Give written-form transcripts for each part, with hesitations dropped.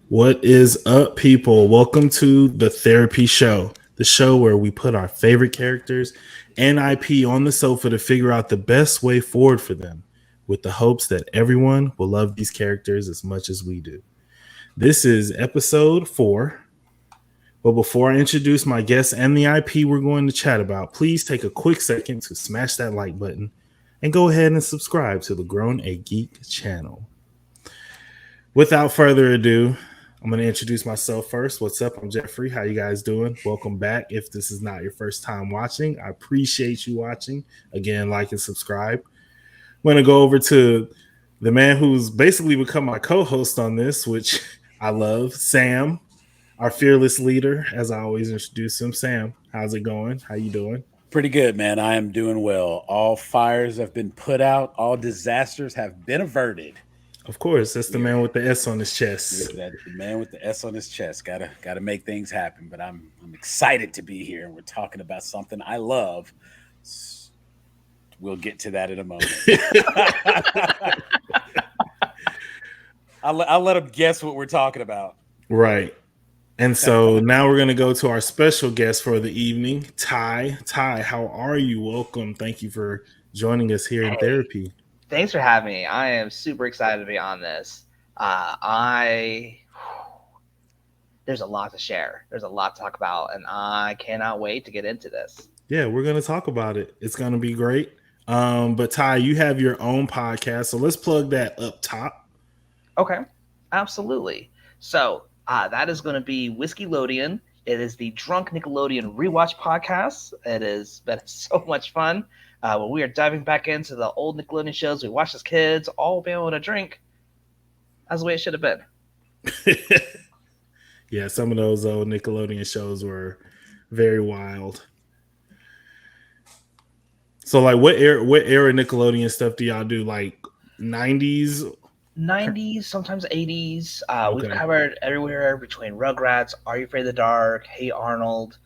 What is up, people? Welcome to the Ther-I-P show, the show where we put our favorite characters and IP on the sofa to figure out the best way forward for them, with the hopes that everyone will love these characters as much as we do. This is episode 4. But before I introduce my guests and the IP we're going to chat about, please take a quick second to smash that like button and go ahead and subscribe to the Grown a Geek channel. Without further ado, I'm going to introduce myself first. What's up? I'm Jeffrey. How you guys doing? Welcome back. If this is not your first time watching, I appreciate you watching. Again, like and subscribe. I'm going to go over to the man who's basically become my co-host on this, which I love, Sam, our fearless leader, as I always introduce him. Sam, how's it going? How you doing? Pretty good, man. I am doing well. All fires have been put out. All disasters have been averted. Of course, that's the man with the S on his chest. Yeah, the man with the S on his chest. Gotta make things happen. But I'm excited to be here, and we're talking about something I love. We'll get to that in a moment. I'll let them guess what we're talking about. Right. And so now we're going to go to our special guest for the evening, Ty. Ty, how are you? Welcome. Thank you for joining us here in Ther-I-P. Thanks for having me. I am super excited to be on this. There's a lot to share. There's a lot to talk about, and I cannot wait to get into this. Yeah, we're going to talk about it. It's going to be great. But Ty, you have your own podcast, so let's plug that up top. Okay, absolutely. So that is going to be Whiskey-lodeon. It is the Drunk Nickelodeon Rewatch podcast. It has been so much fun. When we are diving back into the old Nickelodeon shows we watched as kids, all being able to drink. That's the way it should have been. Yeah, some of those old Nickelodeon shows were very wild. So, like, what era Nickelodeon stuff do y'all do? Like 90s? 90s, sometimes 80s. We've covered everywhere between Rugrats, Are You Afraid of the Dark, Hey Arnold,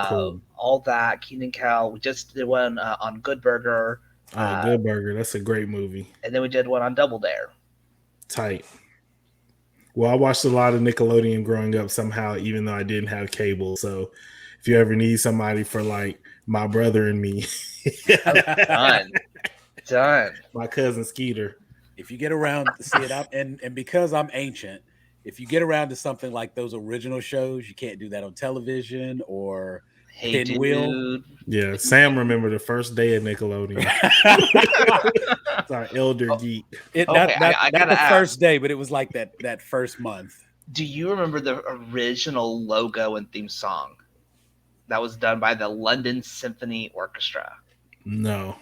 Cool. all that, Keenan and Kel. We just did one on Good Burger. Good Burger. That's a great movie. And then we did one on Double Dare. Tight. Well, I watched a lot of Nickelodeon growing up somehow, even though I didn't have cable. So if you ever need somebody for like my brother and me. Done. My cousin Skeeter. If you get around to see it up, and because I'm ancient, if you get around to something like those original shows, you can't do that on television or Pinwheel. Yeah, Sam remember the first day of Nickelodeon. It's our elder geek. Not the first day, but it was like that first month. Do you remember the original logo and theme song that was done by the London Symphony Orchestra? No.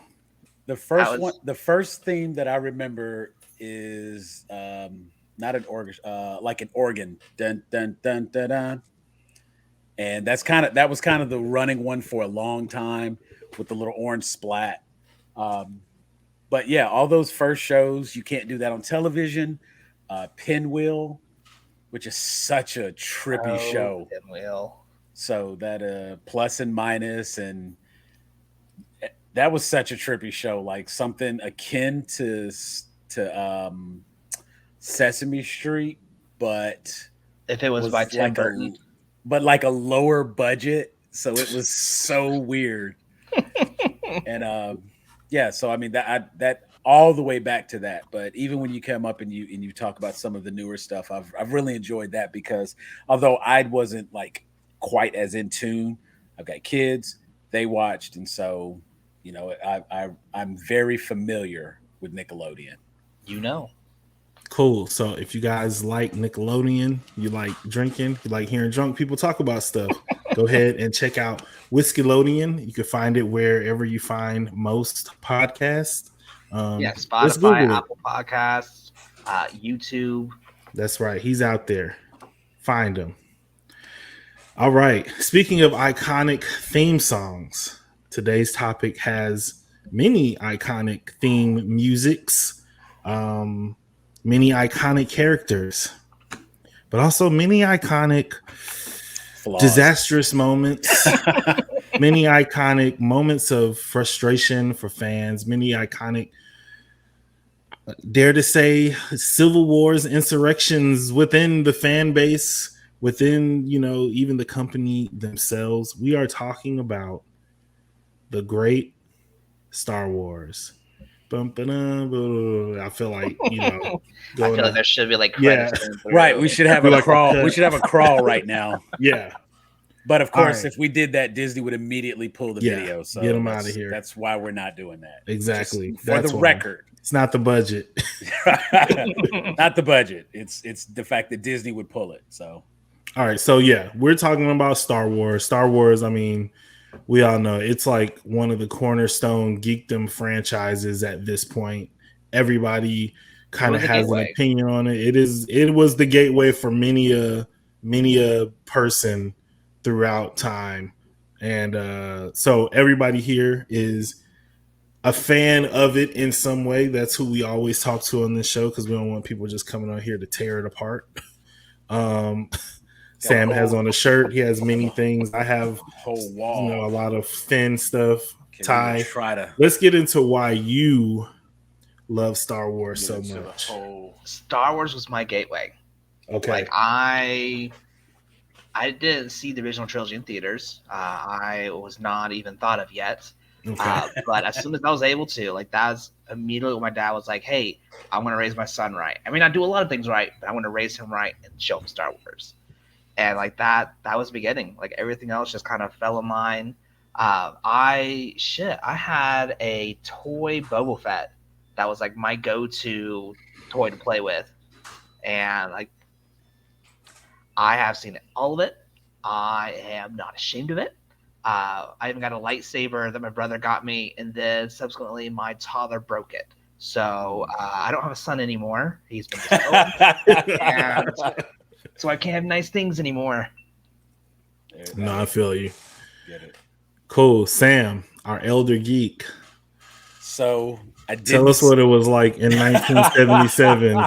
The first theme that I remember is not an orchestra, like an organ. Dun dun dun dun dun. And that was kind of the running one for a long time with the little orange splat. But yeah, all those first shows, you can't do that on television. Pinwheel, which is such a trippy show. Pinwheel. So that plus and minus, and that was such a trippy show, like something akin to Sesame Street, but if it was by Tim Burton. But like a lower budget, so it was so weird. And yeah, so I mean that all the way back to that. But even when you come up and you talk about some of the newer stuff, I've really enjoyed that, because although I wasn't like quite as in tune, I've got kids, they watched, and so you know I'm very familiar with Nickelodeon. Cool. So if you guys like Nickelodeon, you like drinking, you like hearing drunk people talk about stuff, go ahead and check out Whiskey-lodeon. You can find it wherever you find most podcasts. Spotify, Apple Podcasts, YouTube. That's right. He's out there. Find him. All right. Speaking of iconic theme songs, today's topic has many iconic theme musics. Many iconic characters, but also many iconic disastrous moments, many iconic moments of frustration for fans, many iconic dare to say, civil wars, insurrections within the fan base, within, even the company themselves. We are talking about the great Star Wars. I feel like, I feel like there should be like yeah, credits. Right. We should have a crawl. We should have a crawl right now. Yeah. But of course, if we did that, Disney would immediately pull the video. So get them out of here. That's why we're not doing that. Exactly. Just for the record. It's not the budget. Not the budget. It's the fact that Disney would pull it. So all right. So yeah, we're talking about Star Wars. Star Wars, I mean, we all know it's like one of the cornerstone geekdom franchises at this point. Everybody kind of has an opinion on it. It was the gateway for many a person throughout time. And so everybody here is a fan of it in some way. That's who we always talk to on this show, because we don't want people just coming on here to tear it apart. Sam has on a shirt. He has many things. I have a whole wall. A lot of Finn stuff. Ty, let's get into why you love Star Wars so much. Star Wars was my gateway. Okay. Like I didn't see the original trilogy in theaters. I was not even thought of yet. Okay. But as soon as I was able to, like, that's immediately when my dad was like, "Hey, I want to raise my son right. I mean, I do a lot of things right, but I want to raise him right and show him Star Wars." And like that was the beginning. Like everything else just kind of fell in line. I had a toy Boba Fett that was like my go-to toy to play with, and like I have seen all of it. I am not ashamed of it. I even got a lightsaber that my brother got me, and then subsequently my toddler broke it. So I don't have a son anymore. He's been and so I can't have nice things anymore. No, I feel you. Get it. Cool. Sam, our elder geek. So tell us what it was like in 1977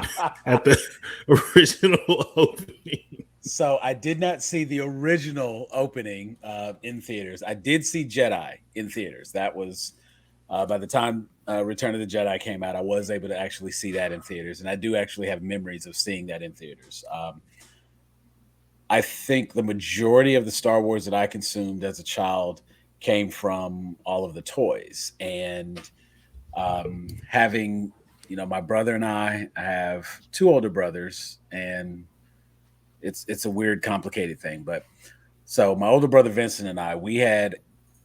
at the original opening. So I did not see the original opening in theaters. I did see Jedi in theaters. That was by the time Return of the Jedi came out, I was able to actually see that in theaters. And I do actually have memories of seeing that in theaters. I think the majority of the Star Wars that I consumed as a child came from all of the toys. And having, my brother and I have two older brothers, and it's a weird, complicated thing. But so my older brother Vincent and I, we had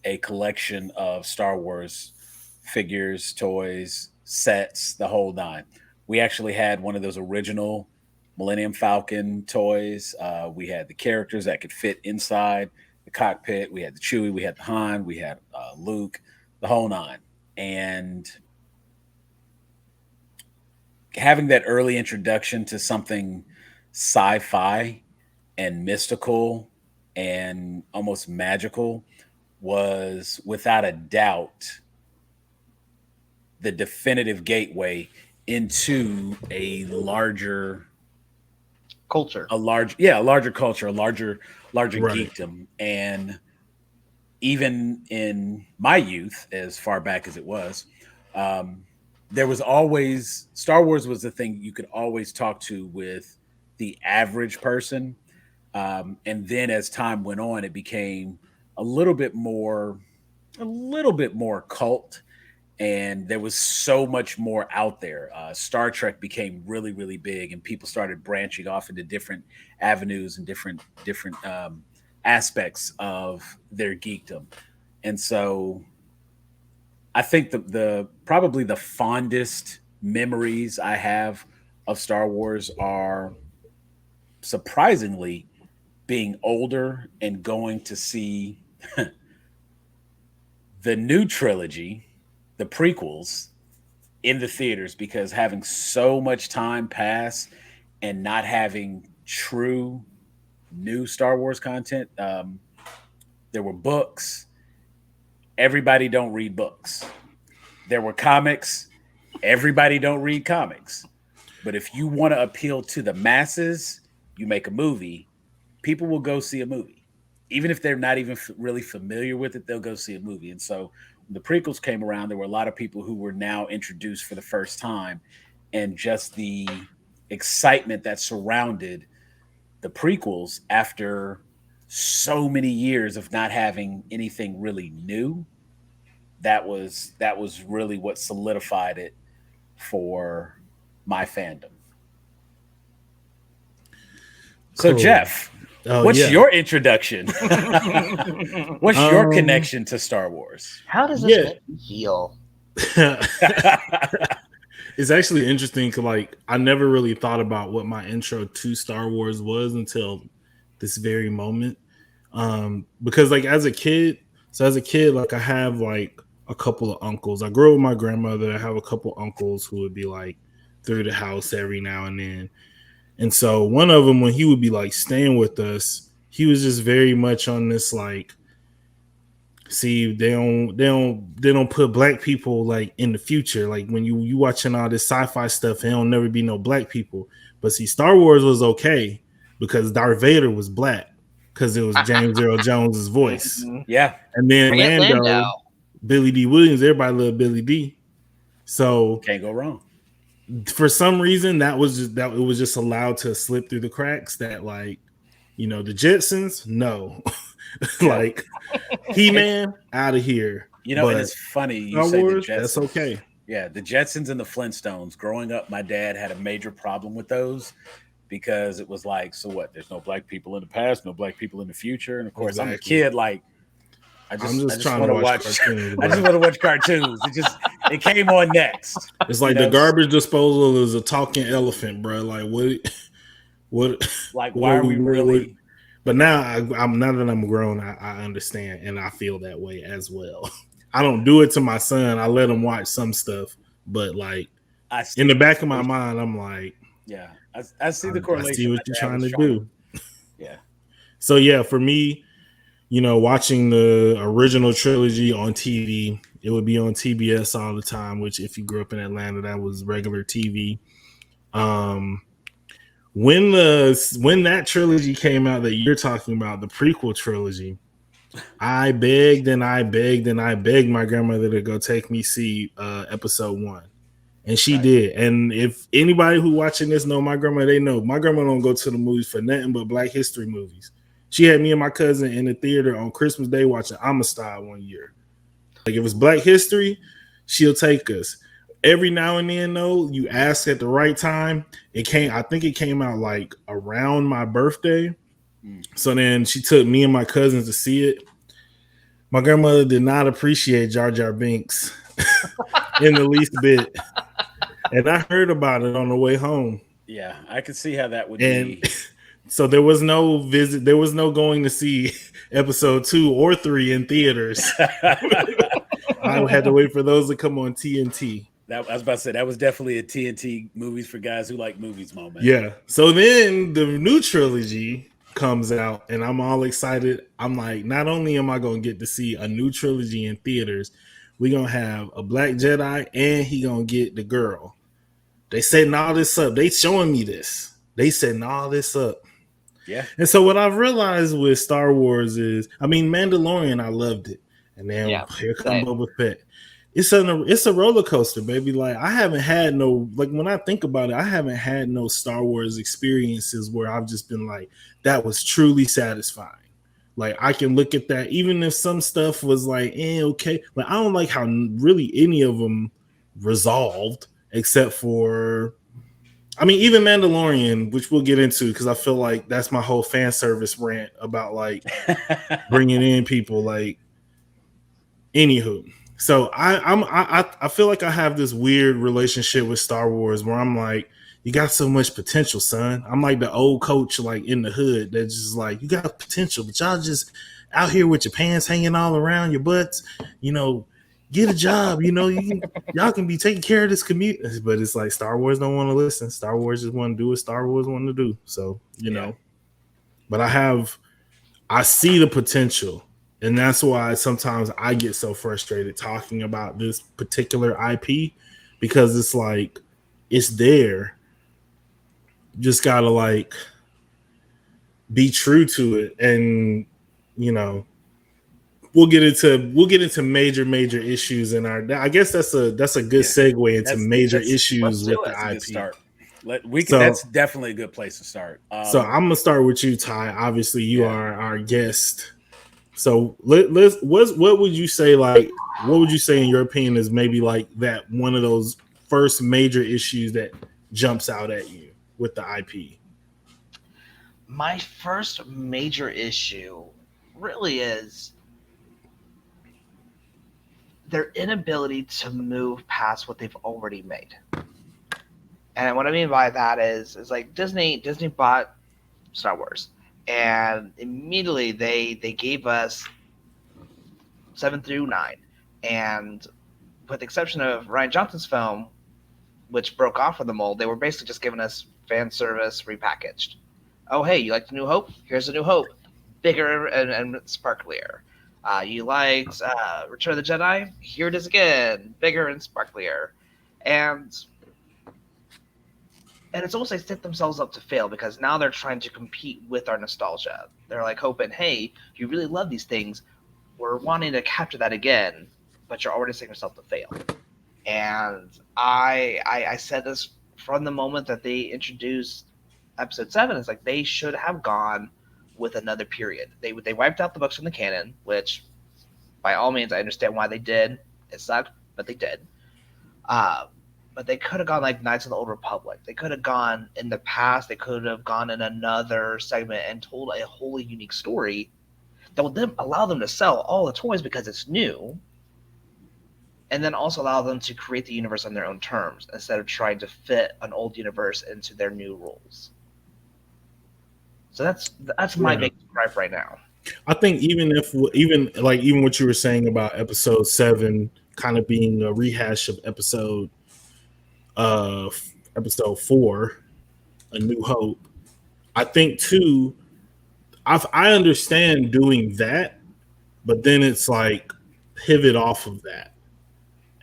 a collection of Star Wars figures, toys, sets, the whole nine. We actually had one of those original Millennium Falcon toys. We had the characters that could fit inside the cockpit. We had the Chewie, we had the Han, we had Luke, the whole nine. And having that early introduction to something sci-fi and mystical and almost magical was without a doubt the definitive gateway into a larger culture, a larger culture, a larger right. Geekdom. And even in my youth, as far back as it was, there was always Star Wars was the thing you could always talk to with the average person. And then as time went on, it became a little bit more cult. And there was so much more out there. Star Trek became really, really big, and people started branching off into different avenues and different aspects of their geekdom. And so I think the probably the fondest memories I have of Star Wars are surprisingly being older and going to see the new trilogy, the prequels, in the theaters, because having so much time pass and not having true new Star Wars content. There were books. Everybody don't read books. There were comics. Everybody don't read comics. But if you want to appeal to the masses, you make a movie. People will go see a movie. Even if they're not even really familiar with it, they'll go see a movie. And so when the prequels came around, there were a lot of people who were now introduced for the first time. and just the excitement that surrounded the prequels after so many years of not having anything really new. That was really what solidified it for my fandom. So Cool. Jeff, what's your introduction? What's your connection to Star Wars? How does this make you feel? It's actually interesting because, like, I never really thought about what my intro to Star Wars was until this very moment. Because, like, as a kid, like, I have like a couple of uncles. I grew up with my grandmother. I have a couple uncles who would be like through the house every now and then. And so one of them, when he would be like staying with us, he was just very much on this like, see, they don't put black people like in the future. Like when you watching all this sci-fi stuff, there don't never be no black people. But see, Star Wars was okay because Darth Vader was black because it was James Earl Jones's voice. Yeah, and then Lando, Billy D. Williams, everybody loved Billy D. So can't go wrong. For some reason, it was just allowed to slip through the cracks that, like, the Jetsons, no. Like He-Man, out of here. And it's funny you Star say Wars, the Jetsons. That's okay. Yeah, the Jetsons and the Flintstones. Growing up, my dad had a major problem with those because it was like, so what? There's no black people in the past, no black people in the future, and of course, I'm a kid. Like, I just want to watch cartoons. I just want to watch cartoons. It came on next. It's like the garbage disposal is a talking elephant, bro. Like what? Like, why are we really? But now, now that I'm grown, I understand and I feel that way as well. I don't do it to my son. I let him watch some stuff, but like in the back of my mind, I'm like, yeah, I see the correlation. I see what you're trying to do. Yeah. So yeah, for me, watching the original trilogy on TV, it would be on TBS all the time, which if you grew up in Atlanta, that was regular TV. When that trilogy came out that you're talking about, the prequel trilogy, I begged and I begged and I begged my grandmother to go take me see episode 1. And she did. And if anybody who watching this know my grandma, they know my grandma don't go to the movies for nothing but Black history movies. She had me and my cousin in the theater on Christmas Day watching Amistad one year. Like, if it's Black history, she'll take us. Every now and then, though, you ask at the right time. I think it came out like around my birthday. So then she took me and my cousins to see it. My grandmother did not appreciate Jar Jar Binks in the least bit. And I heard about it on the way home. Yeah, I could see how that would be. So there was no visit. There was no going to see episode 2 or 3 in theaters. I had to wait for those to come on TNT. I was about to say, that was definitely a TNT movies for guys who like movies moment. Yeah. So then the new trilogy comes out and I'm all excited. I'm like, not only am I going to get to see a new trilogy in theaters, we're going to have a Black Jedi and he going to get the girl. They setting all this up. They showing me this. They setting all this up. Yeah. And so what I've realized with Star Wars is, Mandalorian, I loved it. And then here comes Boba Fett. It's a roller coaster, baby. Like, I haven't had when I think about it, I haven't had no Star Wars experiences where I've just been like, that was truly satisfying. Like, I can look at that, even if some stuff was like, okay. Like, I don't like how really any of them resolved, except for, even Mandalorian, which we'll get into, because I feel like that's my whole fan service rant about, like, bringing in people, like, anywho. So I feel like I have this weird relationship with Star Wars where I'm like, you got so much potential, son. I'm like the old coach, like, in the hood that's just like, you got potential, but y'all just out here with your pants hanging all around your butts, get a job, y'all can be taking care of this commute. But it's like Star Wars don't want to listen. Star Wars just want to do what Star Wars want to do. So, but I see the potential. And that's why sometimes I get so frustrated talking about this particular IP, because it's like, it's there. Just gotta, like, be true to it and, we'll get into major issues in our. I guess that's a good segue into major issues with the IP. Start. That's definitely a good place to start. So I'm gonna start with you, Ty. Obviously, you are our guest. So what would you say? Like, what would you say in your opinion is maybe like that one of those first major issues that jumps out at you with the IP? My first major issue really is their inability to move past what they've already made. And what I mean by that is like Disney bought Star Wars, and immediately they gave us 7 through 9, and with the exception of Rian Johnson's film, which broke off of the mold, they were basically just giving us fan service repackaged. Oh, hey, you liked New Hope? Here's a New Hope, bigger and sparklier. You liked Return of the Jedi? Here it is again, bigger and sparklier. And it's almost like they set themselves up to fail, because now they're trying to compete with our nostalgia. They're like hoping, hey, you really love these things. We're wanting to capture that again, but you're already setting yourself to fail. And I said this from the moment that they introduced Episode 7. It's like they should have gone with another period. They wiped out the books from the canon, which by all means I understand why they did. It sucked, but they did. But they could have gone like Knights of the Old Republic. They could have gone in the past. They could have gone in another segment and told a wholly unique story that would then allow them to sell all the toys because it's new, and then also allow them to create the universe on their own terms instead of trying to fit an old universe into their new rules. So that's my big gripe right now. I think even what you were saying about Episode 7 kind of being a rehash of Episode 4, A New Hope. I think too, I understand doing that, but then it's like pivot off of that.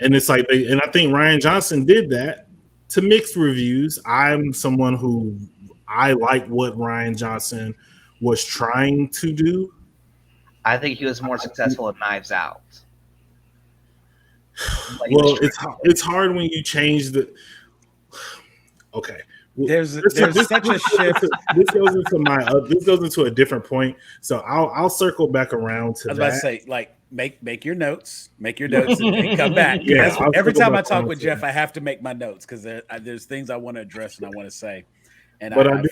And it's like, and I think Rian Johnson did that to mixed reviews. I'm someone who I like what Rian Johnson was trying to do. I think he was more successful at Knives Out. Well, it's hard when you change the. Okay, there's such a shift. This goes into a different point. So I'll circle back around to. I was about to say, like, make your notes, and come back. Yeah, every time I talk with Jeff, I have to make my notes because there's things I want to address and I want to say, and I don't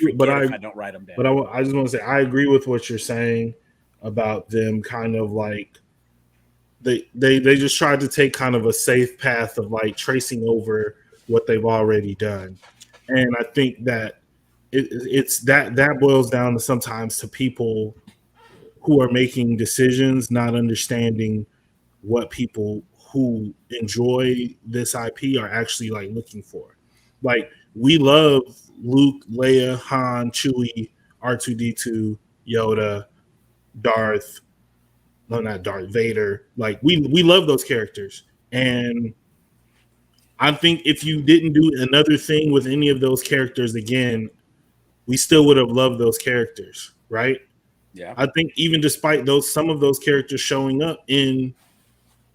write them down. But I just want to say I agree with what you're saying about them kind of like they just tried to take kind of a safe path of like tracing over what they've already done. And I think that it's that boils down to sometimes to people who are making decisions, not understanding what people who enjoy this IP are actually like looking for. Like, we love Luke, Leia, Han, Chewie, R2-D2, Yoda, not Darth Vader. Like, we love those characters. And I think if you didn't do another thing with any of those characters again, we still would have loved those characters, right? Yeah. I think even despite some of those characters showing up in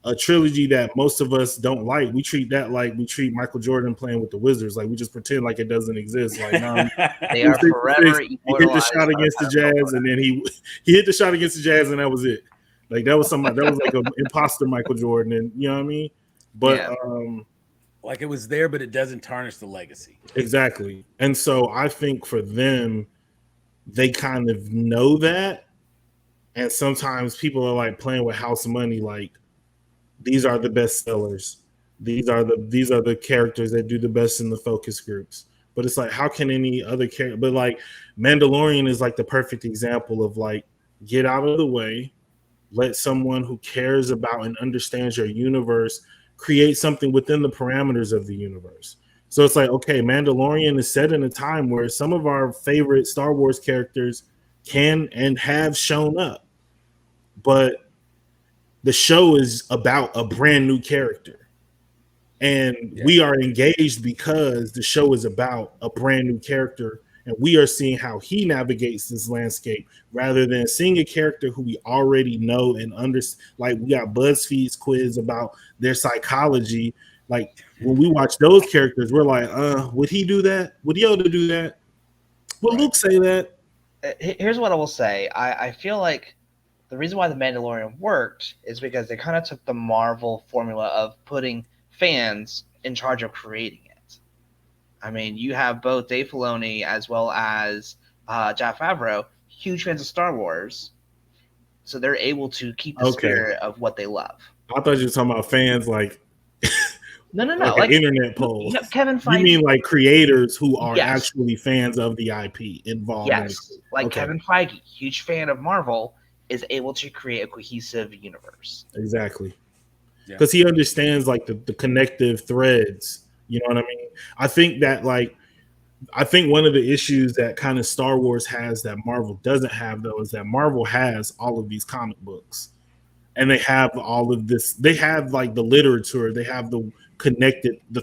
a trilogy that most of us don't like, we treat that like we treat Michael Jordan playing with the Wizards. Like, we just pretend like it doesn't exist. Like, no, they are forever he hit the shot against the Jazz, and then he hit the shot against the Jazz, and that was it. Like, that was somebody that was like an imposter Michael Jordan, and you know what I mean? But like, it was there, but it doesn't tarnish the legacy. Exactly. And so I think for them, they kind of know that. And sometimes people are like playing with house money, like, these are the best sellers. These are the characters that do the best in the focus groups. But it's like, how can any other character? But like, Mandalorian is like the perfect example of like, get out of the way, let someone who cares about and understands your universe create something within the parameters of the universe. So it's like, okay, Mandalorian is set in a time where some of our favorite Star Wars characters can and have shown up, but the show is about a brand new character, and we are engaged because the show is about a brand new character, and we are seeing how he navigates this landscape rather than seeing a character who we already know and understand. Like we got BuzzFeed's quiz about their psychology. Like when we watch those characters, we're like, would he do that? Would Yoda do that? Would Luke say that? Here's what I will say. I feel like the reason why The Mandalorian worked is because they kind of took the Marvel formula of putting fans in charge of creating it. I mean, you have both Dave Filoni as well as Jon Favreau, huge fans of Star Wars, so they're able to keep the spirit of what they love. I thought you were talking about fans like no, like internet polls. Kevin Feige. You mean like creators who are actually fans of the IP involved? Yes, Kevin Feige, huge fan of Marvel, is able to create a cohesive universe. Exactly, because he understands like the connective threads. You know what I mean? I think one of the issues that kind of Star Wars has that Marvel doesn't have, though, is that Marvel has all of these comic books, and they have all of this. They have like the literature. They have the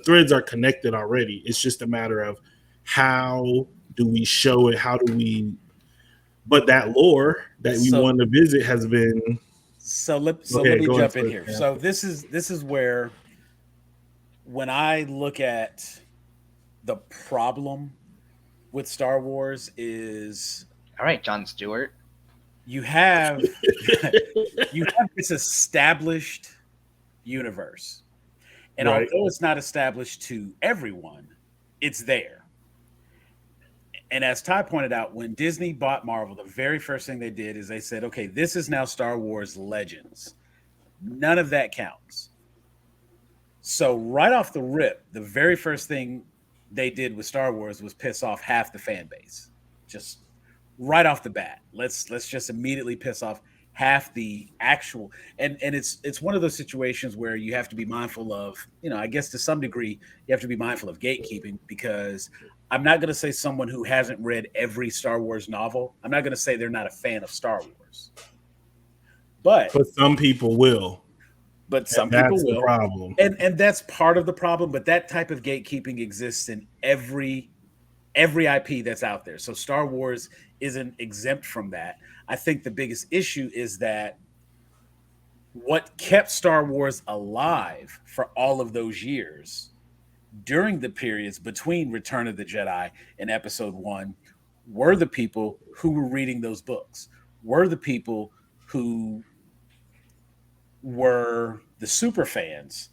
threads are connected already. It's just a matter of how do we show it? How do we? But that lore that we want to visit has been. So let me jump in here. So this is where, when I look at the problem with Star Wars, is all right, Jon Stewart. You have this established universe, and although it's not established to everyone, it's there. And as Ty pointed out, when Disney bought Marvel, the very first thing they did is they said, okay, this is now Star Wars Legends. None of that counts. So right off the rip, the very first thing they did with Star Wars was piss off half the fan base. Just right off the bat. Let's just immediately piss off half the actual, and it's one of those situations where you have to be mindful of, I guess to some degree you have to be mindful of gatekeeping, because I'm not going to say someone who hasn't read every Star Wars novel, I'm not going to say they're not a fan of Star Wars, but some people will. But some people will. The problem. And that's part of the problem. But that type of gatekeeping exists in every IP that's out there. So Star Wars isn't exempt from that. I think the biggest issue is that what kept Star Wars alive for all of those years during the periods between Return of the Jedi and Episode 1 were the people who were reading those books, were the people who were the super fans,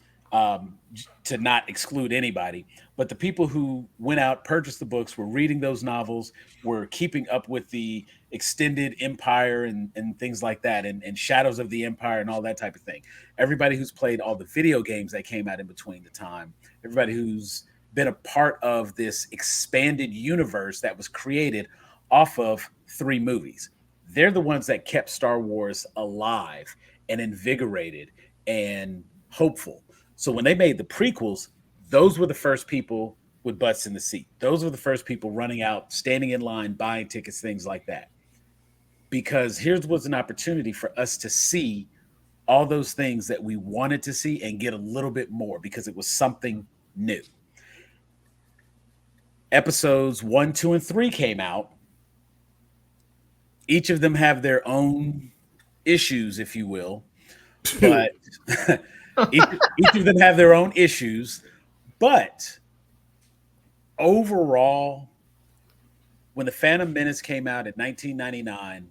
to not exclude anybody, but the people who went out, purchased the books, were reading those novels, were keeping up with the extended Empire and things like that, and Shadows of the Empire and all that type of thing. Everybody who's played all the video games that came out in between the time, everybody who's been a part of this expanded universe that was created off of 3 movies. They're the ones that kept Star Wars alive and invigorated and hopeful. So when they made the prequels, those were the first people with butts in the seat. Those were the first people running out, standing in line, buying tickets, things like that. Because here's was an opportunity for us to see all those things that we wanted to see and get a little bit more, because it was something new. Episodes 1, 2, and 3 came out. Each of them have their own issues, if you will, but each of them have their own issues. But overall, when The Phantom Menace came out in 1999,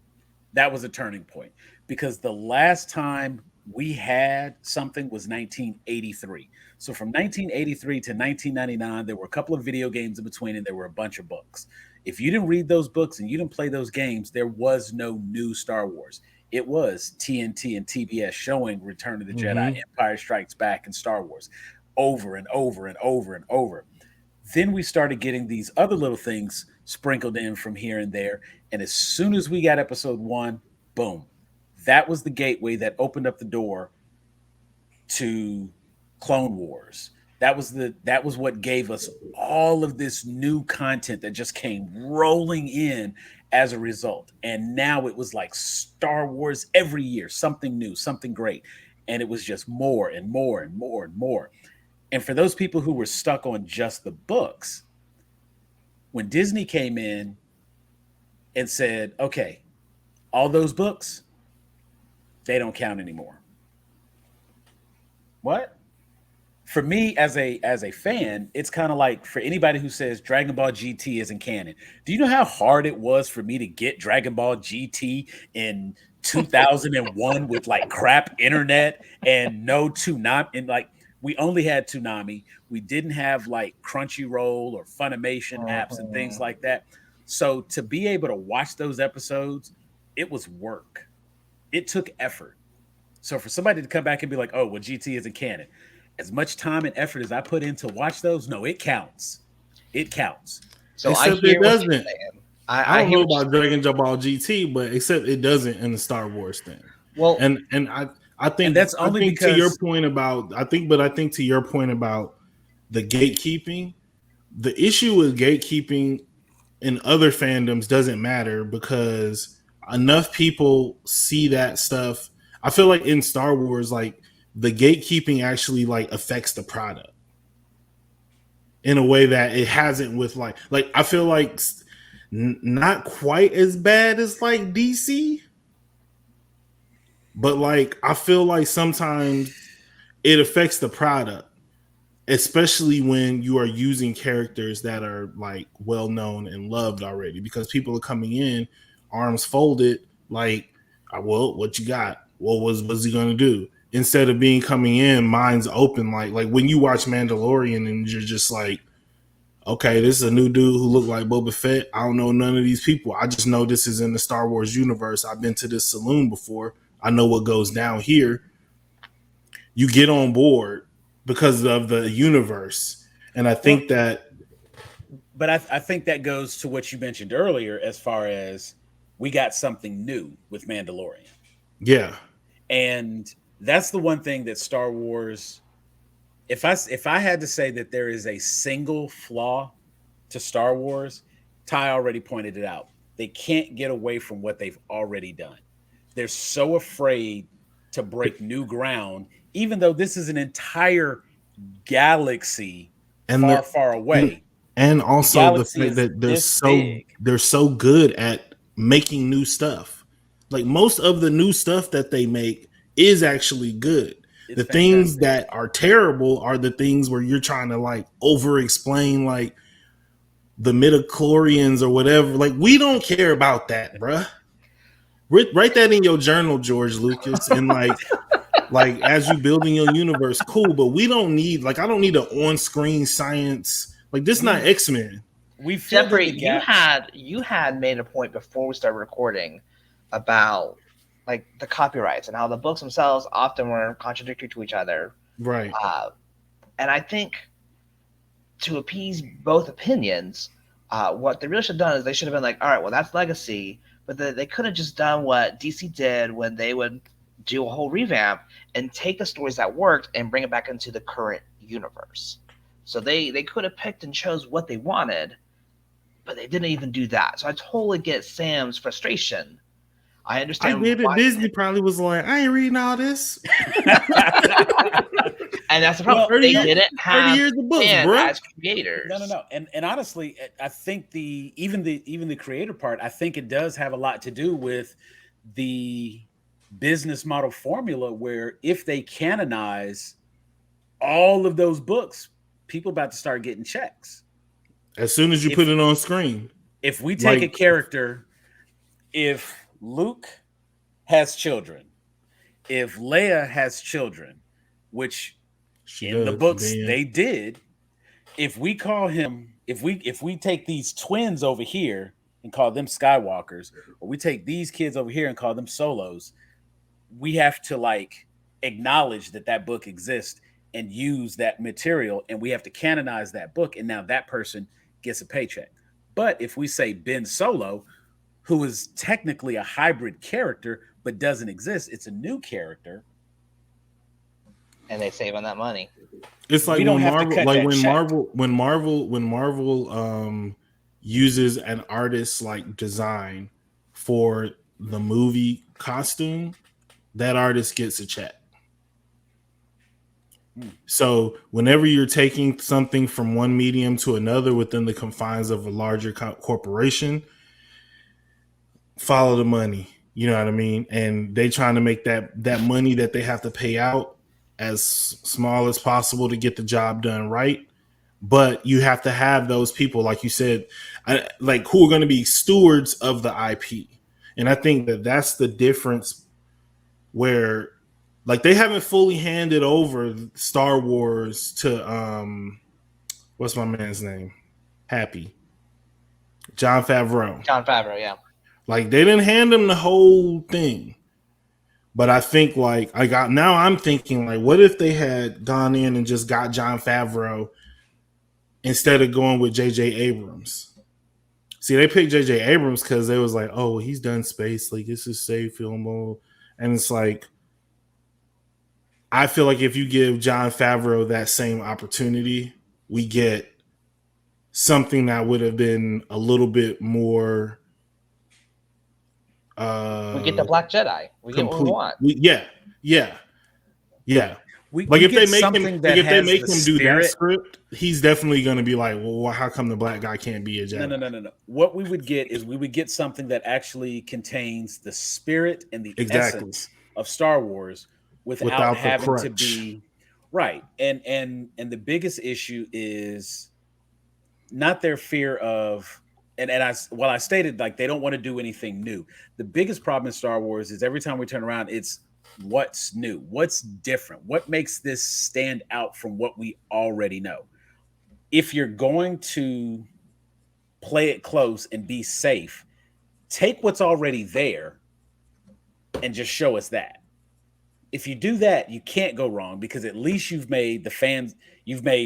that was a turning point, because the last time we had something was 1983. So from 1983 to 1999, there were a couple of video games in between, and there were a bunch of books. If you didn't read those books and you didn't play those games, there was no new Star Wars. It was TNT and TBS showing Return of the Jedi, Empire Strikes Back, and Star Wars over and over and over and over. Then we started getting these other little things sprinkled in from here and there. And as soon as we got Episode 1, boom, that was the gateway that opened up the door to Clone Wars. That was what gave us all of this new content that just came rolling in as a result. And now it was like Star Wars every year, something new, something great. And it was just more and more and more and more. And for those people who were stuck on just the books, when Disney came in and said, okay, all those books, they don't count anymore. What? For me as a fan, it's kind of like for anybody who says Dragon Ball GT isn't canon. Do you know how hard it was for me to get Dragon Ball GT in 2001 with like crap internet and no Toonami, and like we only had Toonami. We didn't have like Crunchyroll or Funimation apps and things like that. So to be able to watch those episodes, it was work. It took effort. So for somebody to come back and be like, "Oh, well, GT isn't canon," as much time and effort as I put in to watch those, no, it counts. It counts. So except I hear it doesn't. What you're saying. I don't know about Dragon Ball GT, but except it doesn't in the Star Wars thing. Well, and I think and that's only because to your point about I think to your point about the gatekeeping, the issue with gatekeeping in other fandoms doesn't matter because enough people see that stuff. I feel like in Star Wars, like the gatekeeping actually like affects the product in a way that it hasn't with like I feel like not quite as bad as like DC, but like I feel like sometimes it affects the product, especially when you are using characters that are like well known and loved already, because people are coming in arms folded like, well, what you got? What's he gonna do? Instead of coming in minds open, like when you watch Mandalorian and you're just like, okay, this is a new dude who looked like Boba Fett. I don't know none of these people. I just know this is in the Star Wars universe. I've been to this saloon before. I know what goes down here. You get on board because of the universe. And I think But I think that goes to what you mentioned earlier as far as we got something new with Mandalorian. Yeah. And that's the one thing that Star Wars, if I had to say that there is a single flaw to Star Wars, Ty already pointed it out. They can't get away from what they've already done. They're so afraid to break new ground, even though this is an entire galaxy and far away. And also the fact that they're so good at making new stuff. Like most of the new stuff that they make is actually good. The things that are terrible are the things where you're trying to like over explain like the midichlorians or whatever. Like we don't care about that, bruh. Write that in your journal, George Lucas, and like as you building your universe, cool. But we don't need I don't need an on-screen science. Like this, not X-Men. Jeffrey, you had made a point before we started recording about like the copyrights and how the books themselves often were contradictory to each other. Right. And I think to appease both opinions, what they really should have done is they should have been like, all right, well, that's legacy. But they could have just done what DC did when they would do a whole revamp and take the stories that worked and bring it back into the current universe. So they could have picked and chose what they wanted, but they didn't even do that. So I totally get Sam's frustration. I understand. I did it. Disney probably was like, I ain't reading all this. And that's the problem. Well, they didn't have 30 years of books, bro. As creators. No. And honestly, I think even the creator part, I think it does have a lot to do with the business model formula where if they canonize all of those books, people about to start getting checks. As soon as you put it on screen. If we take a character, if Luke has children, if Leia has children, which in the books they did, if we call him, if we take these twins over here and call them Skywalkers, or we take these kids over here and call them Solos, we have to like acknowledge that book exists and use that material, and we have to canonize that book, and now that person gets a paycheck. But if we say Ben Solo, who is technically a hybrid character but doesn't exist, it's a new character, and they save on that money. It's like when Marvel uses an artist like design for the movie costume, that artist gets a check. So whenever you're taking something from one medium to another within the confines of a larger corporation, follow the money. You know what I mean? And they trying to make that money that they have to pay out as small as possible to get the job done right. But you have to have those people, like you said, like who are going to be stewards of the IP. And I think that that's the difference where, like, they haven't fully handed over Star Wars to what's my man's name? Happy. Jon Favreau. Jon Favreau, yeah. Like, they didn't hand him the whole thing. But I think, like, now I'm thinking, like, what if they had gone in and just got Jon Favreau instead of going with J.J. Abrams? See, they picked J.J. Abrams because they was like, oh, he's done space. Like, this is safe film mode. And it's like, I feel like if you give Jon Favreau that same opportunity, we get something that would have been a little bit more. We get the Black Jedi. We get what we want. Yeah. Like if they make him do that script, he's definitely going to be like, well, how come the black guy can't be a Jedi? No. What we would get is we would get something that actually contains the spirit and the essence of Star Wars without having to be right. And the biggest issue is not their fear of. And I stated, like, they don't want to do anything new. The biggest problem in Star Wars is every time we turn around, it's what's new, what's different, what makes this stand out from what we already know. If you're going to play it close and be safe, take what's already there and just show us that. If you do that, you can't go wrong, because at least you've made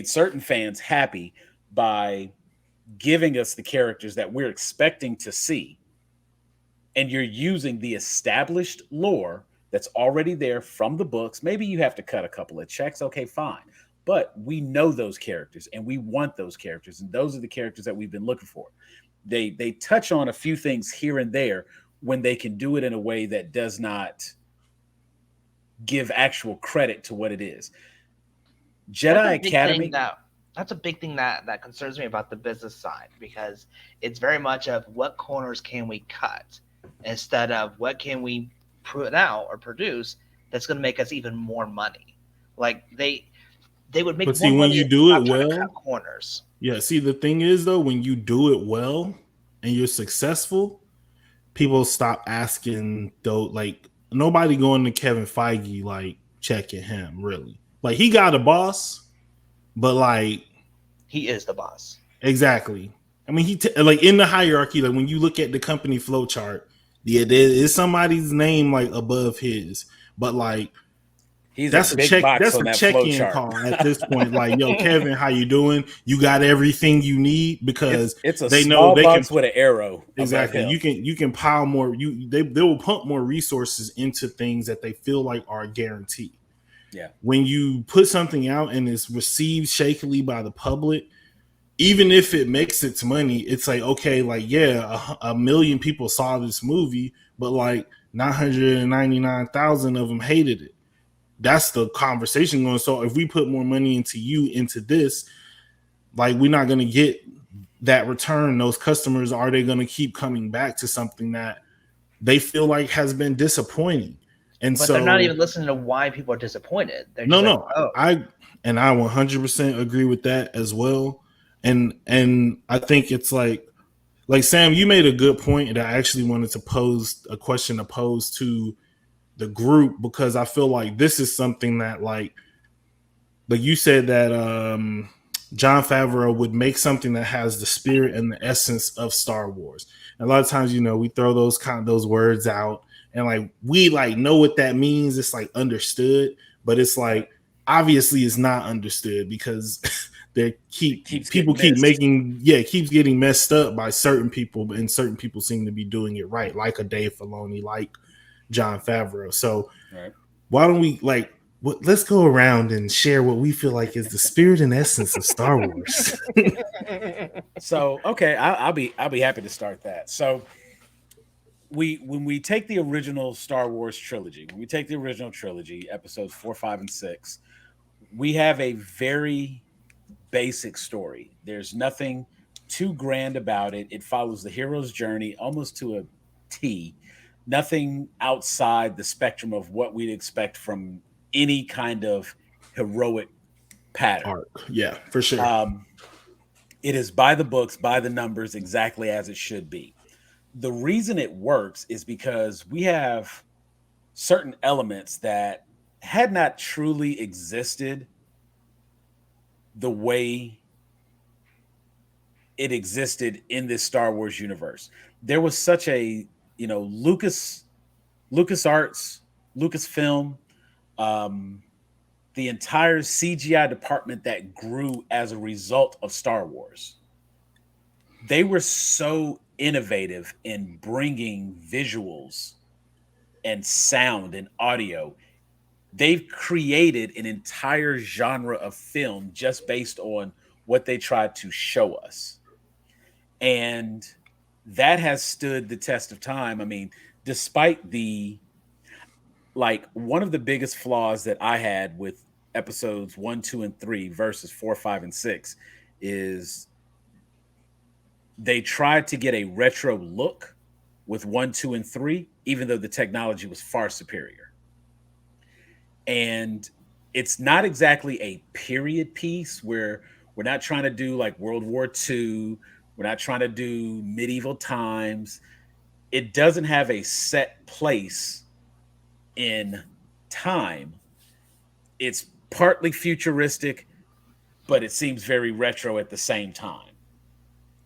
certain fans happy by giving us the characters that we're expecting to see, and you're using the established lore that's already there from the books. Maybe you have to cut a couple of checks, okay, fine, but we know those characters and we want those characters, and those are the characters that we've been looking for. They touch on a few things here and there when they can do it in a way that does not give actual credit to what it is. Jedi Academy, that's a big thing that concerns me about the business side, because it's very much of what corners can we cut instead of what can we put out or produce that's going to make us even more money. Like they would make. But see, when you do it well, corners. Yeah. See, the thing is though, when you do it well and you're successful, people stop asking though. Like nobody going to Kevin Feige like checking him really. Like he got a boss. But like, he is the boss. Exactly. I mean, like in the hierarchy, like when you look at the company flow chart, yeah, there is somebody's name like above his, but like that's a check-in call at this point. Like, yo, Kevin, how you doing? You got everything you need, because it's a small box with an arrow. Exactly. You can pile more. They will pump more resources into things that they feel like are guaranteed. Yeah. When you put something out and it's received shakily by the public, even if it makes its money, it's like, okay, like, yeah, a million people saw this movie, but like 999,000 of them hated it. That's the conversation going. So if we put more money into this, like, we're not going to get that return. Those customers, are they going to keep coming back to something that they feel like has been disappointing? But they're not even listening to why people are disappointed. They're just I 100% agree with that as well. And I think it's like Sam, you made a good point, and I actually wanted to pose a question to the group, because I feel like this is something that like you said that Jon Favreau would make something that has the spirit and the essence of Star Wars. And a lot of times, we throw those words out. And like we like know what that means. It's like understood, but it's like obviously it's not understood, because keeps getting messed up by certain people, and certain people seem to be doing it right, like a Dave Filoni, like Jon Favreau. So why don't we let's go around and share what we feel like is the spirit and essence of Star Wars. So okay, I'll be happy to start that. So when we take the original Star Wars trilogy, episodes 4, 5, and 6, we have a very basic story. There's nothing too grand about it. It follows the hero's journey almost to a T. Nothing outside the spectrum of what we'd expect from any kind of heroic pattern. Arc. Yeah, for sure. It is by the books, by the numbers, exactly as it should be. The reason it works is because we have certain elements that had not truly existed the way it existed in this Star Wars universe. There was such a, Lucas Arts, Lucasfilm, um, the entire CGI department that grew as a result of Star Wars. They were so innovative in bringing visuals and sound and audio. They've created an entire genre of film just based on what they tried to show us. And that has stood the test of time. I mean, despite the like one of the biggest flaws that I had with episodes 1, 2, and 3 versus 4, 5, and 6 is they tried to get a retro look with 1, 2, and 3, even though the technology was far superior. And it's not exactly a period piece where we're not trying to do like World War II. We're not trying to do medieval times. It doesn't have a set place in time. It's partly futuristic, but it seems very retro at the same time.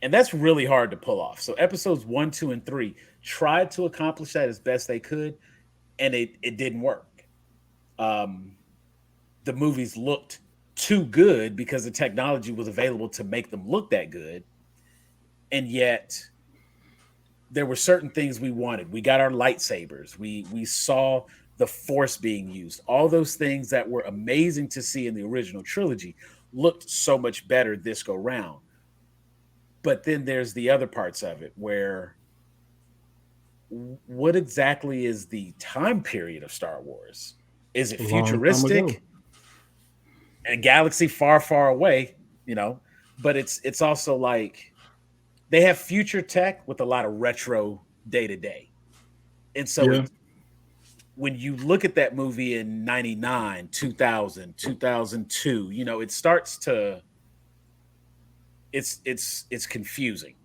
And that's really hard to pull off. So episodes 1, 2, and 3 tried to accomplish that as best they could, and it didn't work. Um, the movies looked too good because the technology was available to make them look that good. And yet there were certain things we wanted. We got our lightsabers. We saw the force being used. All those things that were amazing to see in the original trilogy looked so much better this go round. But then there's the other parts of it where what exactly is the time period of Star Wars? Is it A long time ago. futuristic? A galaxy far, far away, you know, but it's also like they have future tech with a lot of retro day to day. And so Yeah. it when you look at that movie in 99, 2000, 2002, it starts to it's confusing.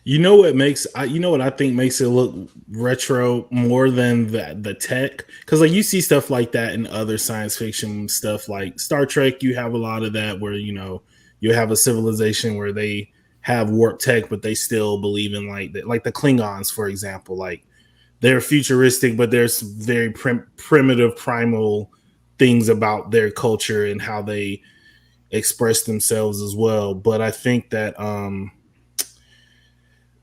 You know what makes you know what I think makes it look retro more than the tech, because like you see stuff like that in other science fiction stuff like Star Trek. You have a lot of that where you have a civilization where they have warp tech, but they still believe in like the Klingons, for example. Like they're futuristic, but there's very primitive, primal things about their culture and how they express themselves as well. But I think that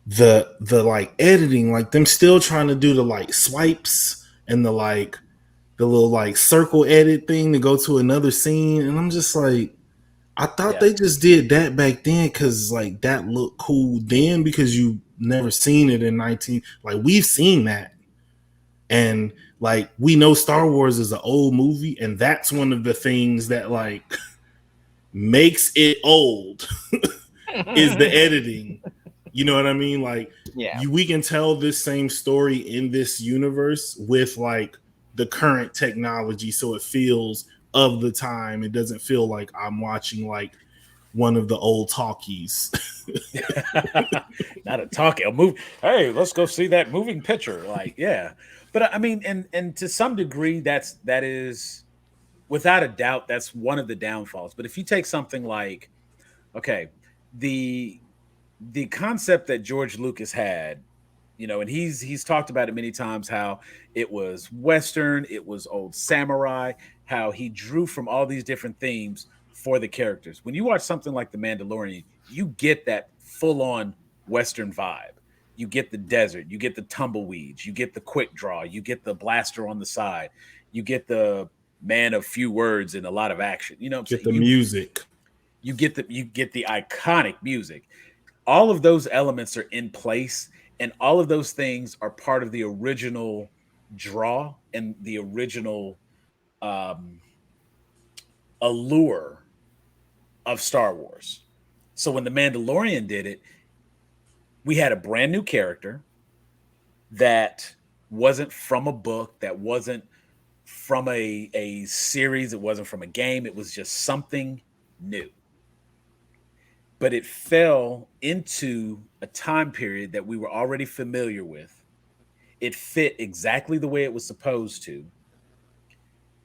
the like editing, like them still trying to do the like swipes and the little like circle edit thing to go to another scene, and I'm just like, I thought Yeah. they just did that back then because like that looked cool then because you never seen it in 19, like we've seen that. And like we know Star Wars is an old movie, and that's one of the things that like makes it old is the editing. You know what I mean? Like Yeah. we can tell this same story in this universe with like the current technology, so it feels of the time. It doesn't feel like I'm watching like one of the old talkies. Not a talking a movie. Hey, let's go see that moving picture. Like, yeah. But I mean, and to some degree, that is without a doubt, that's one of the downfalls. But if you take something like, okay, the the concept that George Lucas had, and he's talked about it many times how it was Western, it was old samurai, how he drew from all these different themes for the characters. When you watch something like The Mandalorian, you get that full on Western vibe. You get the desert, you get the tumbleweeds, you get the quick draw, you get the blaster on the side, you get the man of few words and a lot of action. You know what I'm Get saying? the music. You get the iconic music. All of those elements are in place, and all of those things are part of the original draw and the original um allure of Star Wars. So when The Mandalorian did it, we had a brand new character that wasn't from a book, that wasn't from a series, it wasn't from a game, it was just something new. But it fell into a time period that we were already familiar with. It fit exactly the way it was supposed to.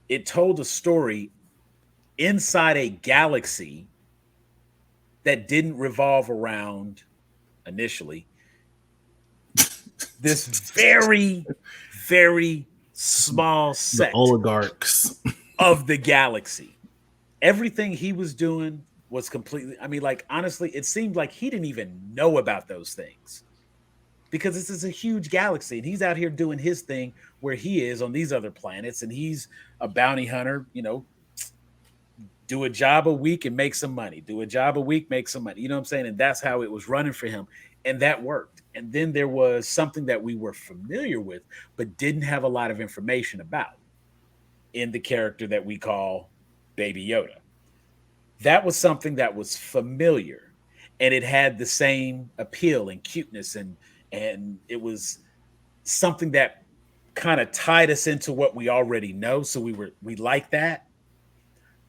It told a story inside a galaxy that didn't revolve around initially this very, very small The sect oligarchs. of the galaxy. Everything he was doing was completely, I mean, like, honestly, it seemed like he didn't even know about those things because this is a huge galaxy and he's out here doing his thing where he is on these other planets and he's a bounty hunter, you know, do a job a week and make some money, do a job a week, make some money. You know what I'm saying? And that's how it was running for him. And that worked. And then there was something that we were familiar with, but didn't have a lot of information about in the character that we call Baby Yoda. That was something that was familiar and it had the same appeal and cuteness and it was something that kind of tied us into what we already know. So we liked that,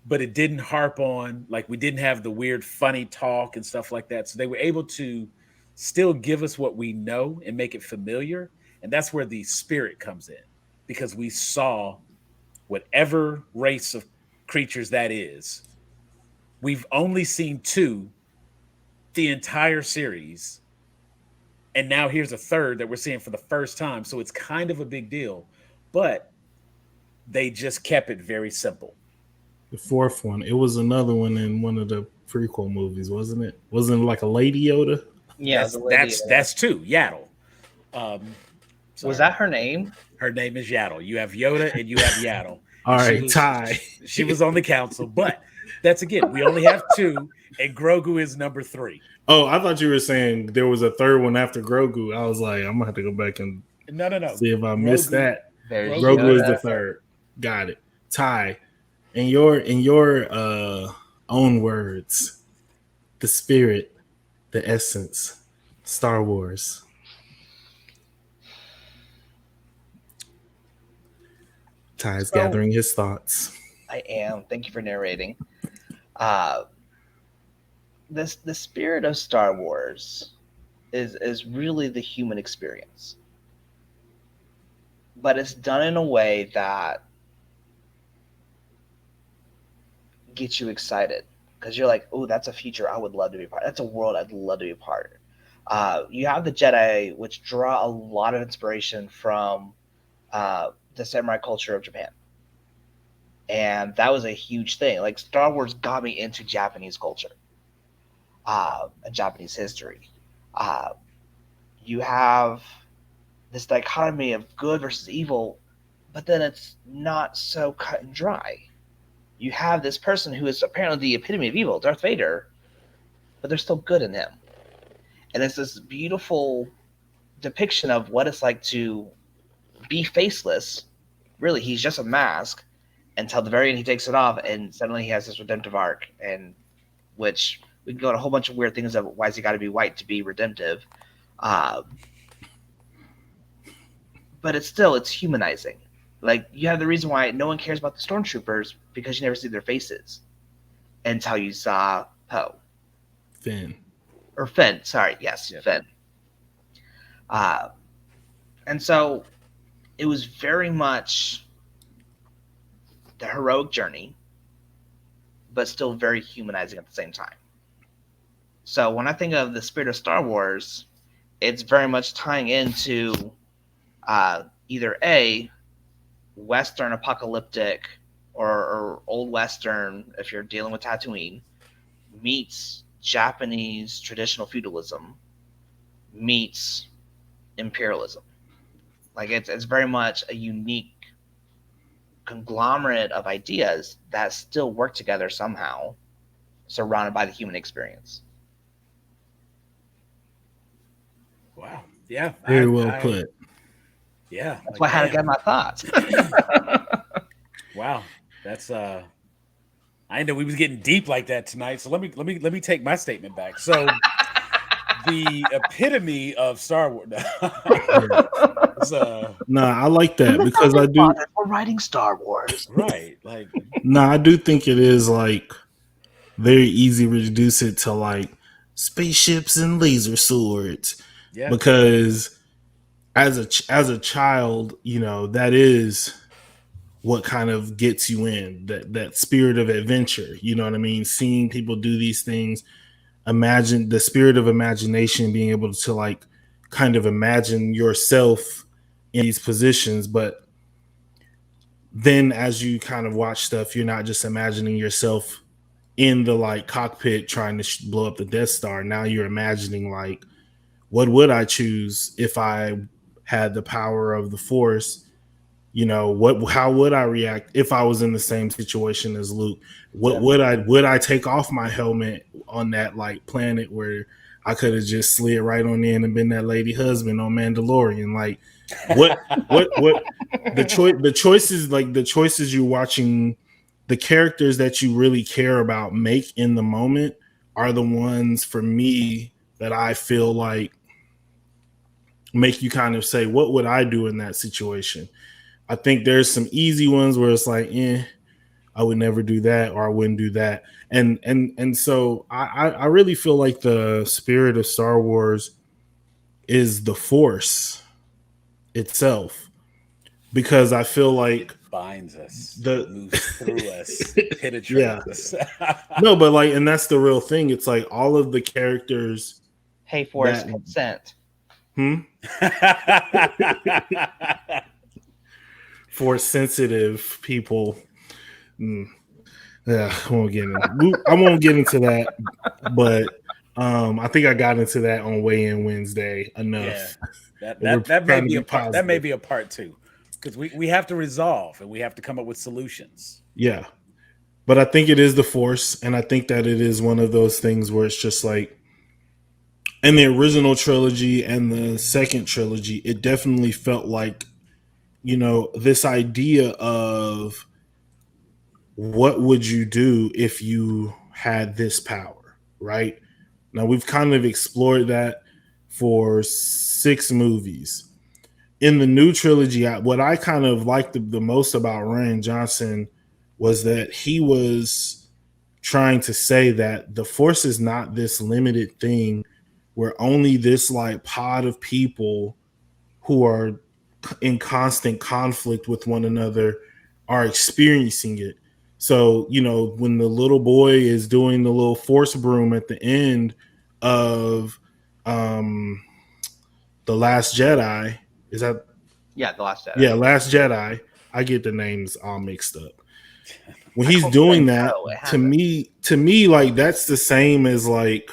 but it didn't harp on, like, we didn't have the weird funny talk and stuff like that. So they were able to still give us what we know and make it familiar. And that's where the spirit comes in, because we saw whatever race of creatures that is. We've only seen two the entire series. And now here's a third that we're seeing for the first time. So it's kind of a big deal, but they just kept it very simple. The fourth one, it was another one in one of the prequel movies, wasn't it? Wasn't it like a Lady Yoda? Yeah, that's two. Yaddle. Was that her name? Her name is Yaddle. You have Yoda and you have Yaddle. All right, Ty. She was on the council, but that's, again, we only have two, and Grogu is number 3. Oh, I thought you were saying there was a third one after Grogu. I was like, I'm gonna have to go back and no. see if I missed that. Grogu is the third. Got it. Ty, in your own words, the spirit, the essence, Star Wars. Ty's gathering his thoughts. I am. Thank you for narrating. The spirit of Star Wars is really the human experience, but it's done in a way that gets you excited because you're like, oh, that's a future I would love to be a part. That's a world I'd love to be a part. You have the Jedi, which draw a lot of inspiration from the samurai culture of Japan. And that was a huge thing. Like, Star Wars got me into Japanese culture, and Japanese history. You have this dichotomy of good versus evil, but then it's not so cut and dry. You have this person who is apparently the epitome of evil, Darth Vader, but there's still good in him. And it's this beautiful depiction of what it's like to be faceless. Really, he's just a mask until the very end he takes it off, and suddenly he has this redemptive arc, and which we can go into a whole bunch of weird things of why has he got to be white to be redemptive. But it's humanizing. Like, you have the reason why no one cares about the stormtroopers because you never see their faces until you saw Poe. Finn. Sorry. Yes, yeah. Finn. And so it was very much the heroic journey, but still very humanizing at the same time. So when I think of the spirit of Star Wars, it's very much tying into either A, Western apocalyptic or old Western, if you're dealing with Tatooine, meets Japanese traditional feudalism, meets imperialism. Like, it's very much a unique conglomerate of ideas that still work together somehow, surrounded by the human experience. Wow. Yeah. Very well put. Yeah. That's why I had to get my thoughts. Wow. That's I know we was getting deep like that tonight. So let me take my statement back. So the epitome of Star Wars. I like that because I do. We're writing Star Wars, right? Like, I do think it is like very easy to reduce it to like spaceships and laser swords. Yeah. Because as a child, that is what kind of gets you in, that spirit of adventure. You know what I mean? Seeing people do these things, imagine the spirit of imagination, being able to like kind of imagine yourself in these positions. But then as you kind of watch stuff, you're not just imagining yourself in the like cockpit trying to blow up the Death Star. Now you're imagining like, what would I choose if I had the power of the Force? How would I react if I was in the same situation as Luke? Would I take off my helmet on that like planet where I could have just slid right on in and been that lady husband on Mandalorian? Like what the choices you're watching, the characters that you really care about make in the moment are the ones for me that I feel like make you kind of say, what would I do in that situation? I think there's some easy ones where it's like, I would never do that, or I wouldn't do that. And so I really feel like the spirit of Star Wars is the Force itself, because I feel like it binds us, moves through us, penetrates us. No, but like, and that's the real thing. It's like all of the characters. Hey, Force, consent. Force sensitive people. Yeah, I won't get into that, but I think I got into that on weigh-in Wednesday enough. Yeah, that may be a part two, because we have to resolve and we have to come up with solutions. Yeah, but I think it is the Force, and I think that it is one of those things where it's just like, in the original trilogy and the second trilogy, it definitely felt like, this idea of what would you do if you had this power, right? Now, we've kind of explored that for 6 movies. In the new trilogy, what I kind of liked the most about Rian Johnson was that he was trying to say that the Force is not this limited thing where only this like pod of people who are in constant conflict with one another are experiencing it. So, when the little boy is doing the little Force broom at the end of The Last Jedi, is that? Yeah, The Last Jedi. Yeah, Last Jedi. I get the names all mixed up. When he's doing that, to me, like, that's the same as like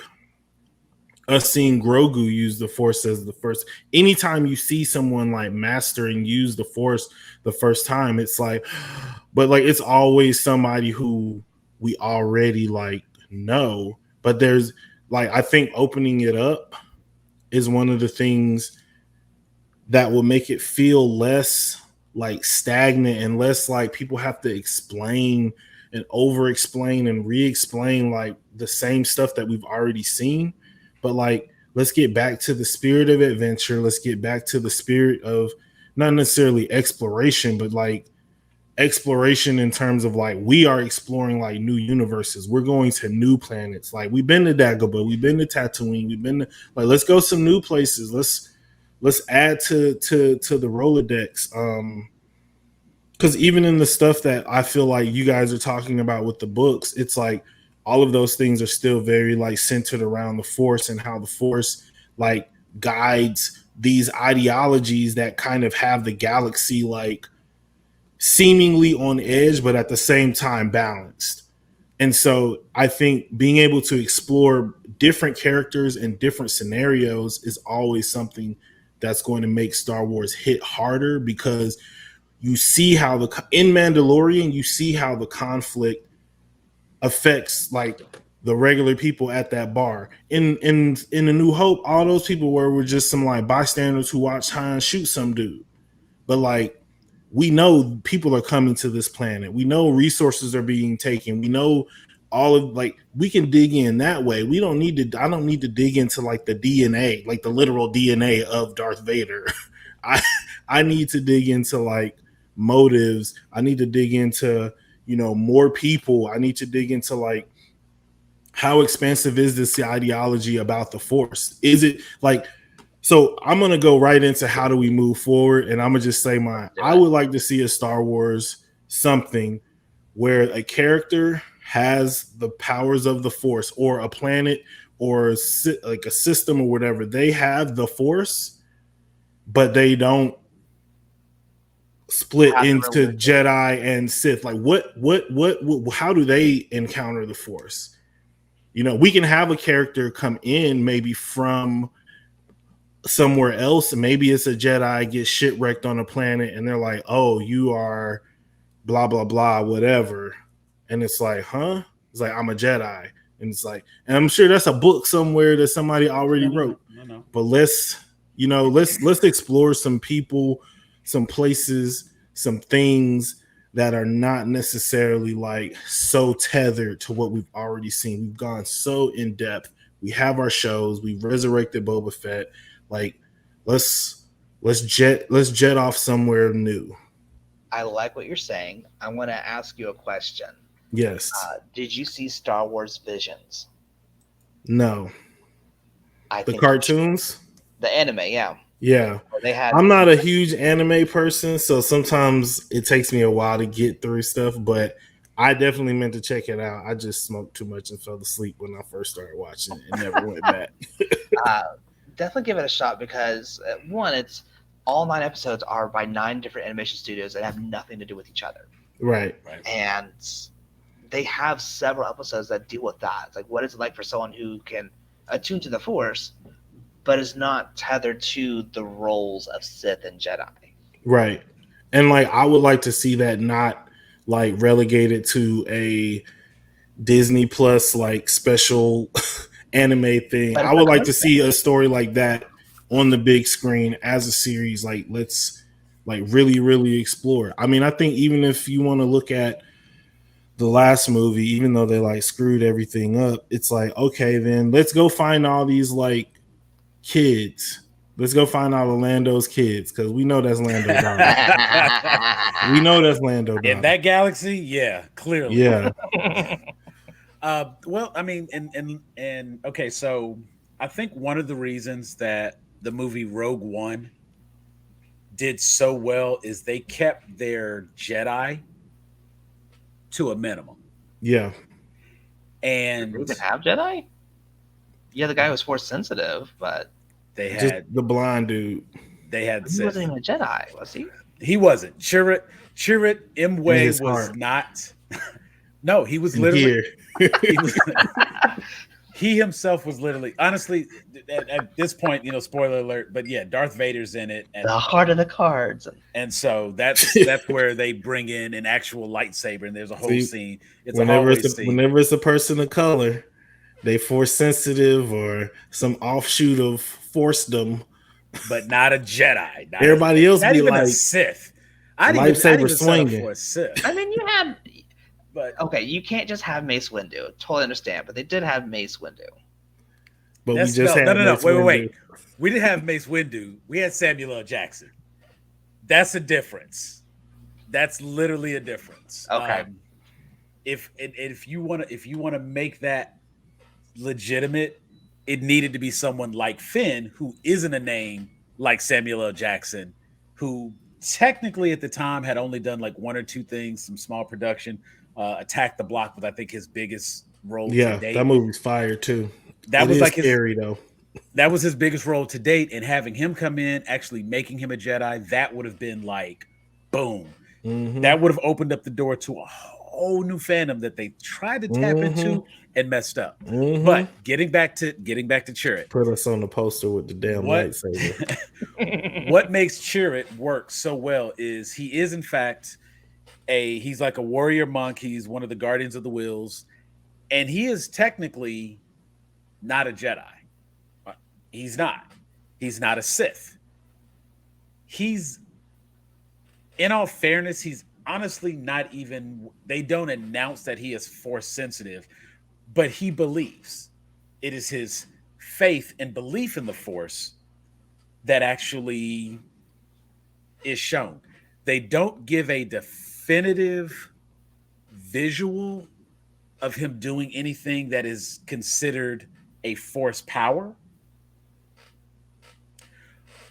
us seeing Grogu use the Force as the first. Anytime you see someone like master and use the Force the first time, it's like, but like, it's always somebody who we already like know. But there's like, I think opening it up is one of the things that will make it feel less like stagnant and less like people have to explain and over explain and re-explain like the same stuff that we've already seen. But like, let's get back to the spirit of adventure. Let's get back to the spirit of not necessarily exploration, but like exploration in terms of like, we are exploring like new universes. We're going to new planets. Like, we've been to Dagobah, we've been to Tatooine, we've been to, like, let's go some new places. Let's add to the Rolodex. Because even in the stuff that I feel like you guys are talking about with the books, it's like all of those things are still very like centered around the Force and how the Force like guides these ideologies that kind of have the galaxy like seemingly on edge, but at the same time balanced. And so I think being able to explore different characters and different scenarios is always something that's going to make Star Wars hit harder, because you see how in Mandalorian, you see how the conflict affects like the regular people at that bar. In A New Hope, all those people were just some like bystanders who watched Han shoot some dude. But like we know people are coming to this planet. We know resources are being taken. We know all of like we can dig in that way. We don't need to. I don't need to dig into like the DNA, like the literal DNA of Darth Vader. I I need to dig into like motives. I need to dig into more people. I need to dig into like how expansive is this ideology about the Force? Is it like so I'm gonna go right into how do we move forward, and I'm gonna just say mine. I would like to see a Star Wars something where a character has the powers of the Force, or a planet, or like a system or whatever. They have the Force, but they don't split into Jedi and Sith. Like what? How do they encounter the Force? We can have a character come in maybe from somewhere else. Maybe it's a Jedi gets shipwrecked on a planet and they're like, oh, you are blah, blah, blah, whatever. And it's like, huh? It's like, I'm a Jedi. And it's like, and I'm sure that's a book somewhere that somebody already wrote. No. But let's explore some people, some places, some things that are not necessarily like so tethered to what we've already seen. We've gone so in depth. We have our shows. We've resurrected Boba Fett. Like, let's jet off somewhere new. I like what you're saying. I want to ask you a question. Yes. Did you see Star Wars Visions? No. The cartoons? The anime, yeah. Yeah. I'm not a huge anime person, so sometimes it takes me a while to get through stuff, but I definitely meant to check it out. I just smoked too much and fell asleep when I first started watching it and never went back. Definitely give it a shot because, one, it's all 9 episodes are by 9 different animation studios that have nothing to do with each other. Right. And they have several episodes that deal with that. It's like, what is it like for someone who can attune to the Force, but is not tethered to the roles of Sith and Jedi? Right. And like, I would like to see that not like relegated to a Disney Plus like special anime thing. I would like to see a story like that on the big screen as a series. Like, let's like really, really explore. I mean, I think even if you want to look at the last movie, even though they like screwed everything up, it's like, okay, then let's go find all these like kids. Let's go find out Orlando's kids, because we know that's Lando. We know that's Lando in that galaxy. Yeah, clearly. Yeah. Well, I mean, and okay, so I think one of the reasons that the movie Rogue One did so well is they kept their Jedi to a minimum. Yeah. And they didn't have Jedi? Yeah, the guy was Force sensitive, but they had just the blind dude. They had. He wasn't even a Jedi, was he? He wasn't. Chirrut Imwe was not. No, he was literally. He himself was literally, honestly, at this point, spoiler alert, but yeah, Darth Vader's in it. And the heart of the cards. And so that's where they bring in an actual lightsaber, and there's a whole scene. It's whenever it's a person of color, they Force sensitive or some offshoot of Forcedom, but not a Jedi. Everybody else not be even like a Sith. Lightsaber swinging. For a Sith. I mean, you have. But okay, you can't just have Mace Windu. Totally understand, but they did have Mace Windu. But we just had no. Wait. We didn't have Mace Windu. We had Samuel L. Jackson. That's a difference. That's literally a difference. Okay. If you want to make that legitimate, it needed to be someone like Finn, who isn't a name like Samuel L. Jackson, who technically at the time had only done like 1 or 2 things, some small production. Attack the Block was, I think, his biggest role to date. That movie's fire too. That was like scary though. That was his biggest role to date, and having him come in, actually making him a Jedi, that would have been like, boom. Mm-hmm. That would have opened up the door to a whole new fandom that they tried to tap into and messed up. Mm-hmm. But getting back to Chirrut. Put us on the poster with the damn lightsaber. What makes Chirrut work so well is he is in fact he's like a warrior monk. He's one of the guardians of the Wills, and he is technically not a Jedi. He's not a Sith. He's in all fairness, he's honestly not even. They don't announce that he is force sensitive, but he believes. It is his faith and belief in the force that actually is shown. They don't give a definitive visual of him doing anything that is considered a force power.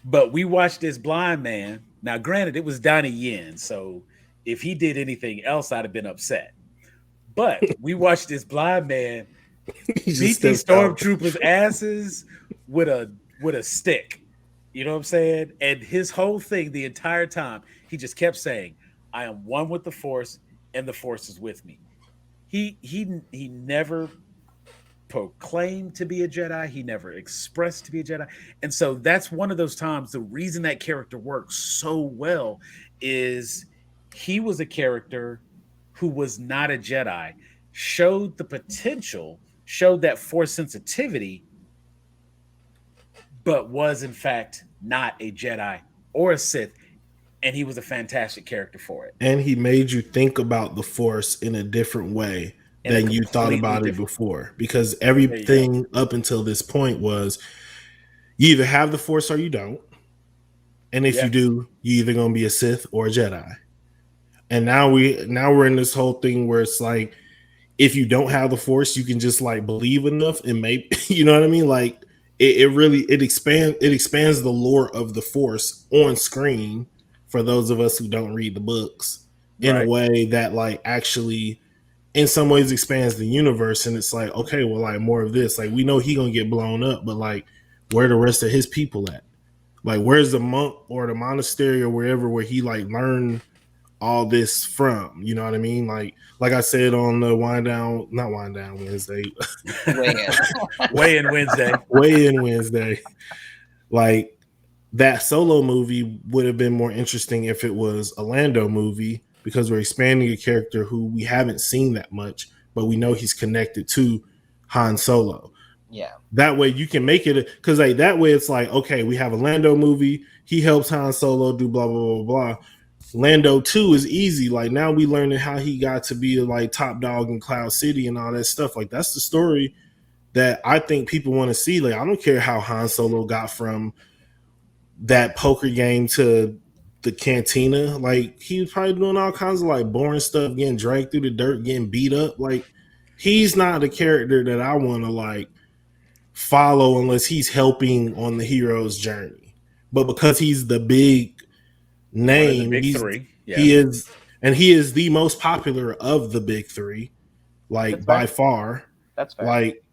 But we watched this blind man. Now, granted, it was Donnie Yen, so if he did anything else, I'd have been upset. But we watched this blind man beat these stormtroopers' asses with a stick. You know what I'm saying? And his whole thing the entire time, he just kept saying, "I am one with the Force, and the Force is with me." He never proclaimed to be a Jedi. He never expressed to be a Jedi. And so that's one of those times. The reason that character works so well is he was a character who was not a Jedi, showed the potential, showed that force sensitivity, but was in fact not a Jedi or a Sith. And he was a fantastic character for it. And he made you think about the Force in a different way than you thought about it before. Because everything up until this point was you either have the Force or you don't. And if you do, you're either going to be a Sith or a Jedi. And now we're in this whole thing where it's like, if you don't have the Force, you can just like believe enough and maybe, you know what I mean? Like it really expands the lore of the Force on screen for those of us who don't read the books in a way that like actually in some ways expands the universe. And it's like, okay, well, like more of this, like we know he gonna get blown up, but like where the rest of his people at? Like where's the monk or the monastery or wherever where he like learned all this from? You know what I mean? Like I said on the not wind down Wednesday, weigh in Wednesday. Like that Solo movie would have been more interesting if it was a Lando movie, because we're expanding a character who we haven't seen that much, but we know he's connected to Han Solo. Yeah. That way you can make it, because like that way it's like, okay, we have a Lando movie. He helps Han Solo do blah, blah, blah, blah. Lando 2 is easy. Like now we learning how he got to be like top dog in Cloud City and all that stuff. Like that's the story that I think people want to see. Like I don't care how Han Solo got from that poker game to the cantina. Like he was probably doing all kinds of like boring stuff, getting dragged through the dirt, getting beat up. Like he's not a character that I want to like follow unless he's helping on the hero's journey. But because he's the big name, the big three. Yeah. He is the most popular of the big three, like by far. That's fair. Like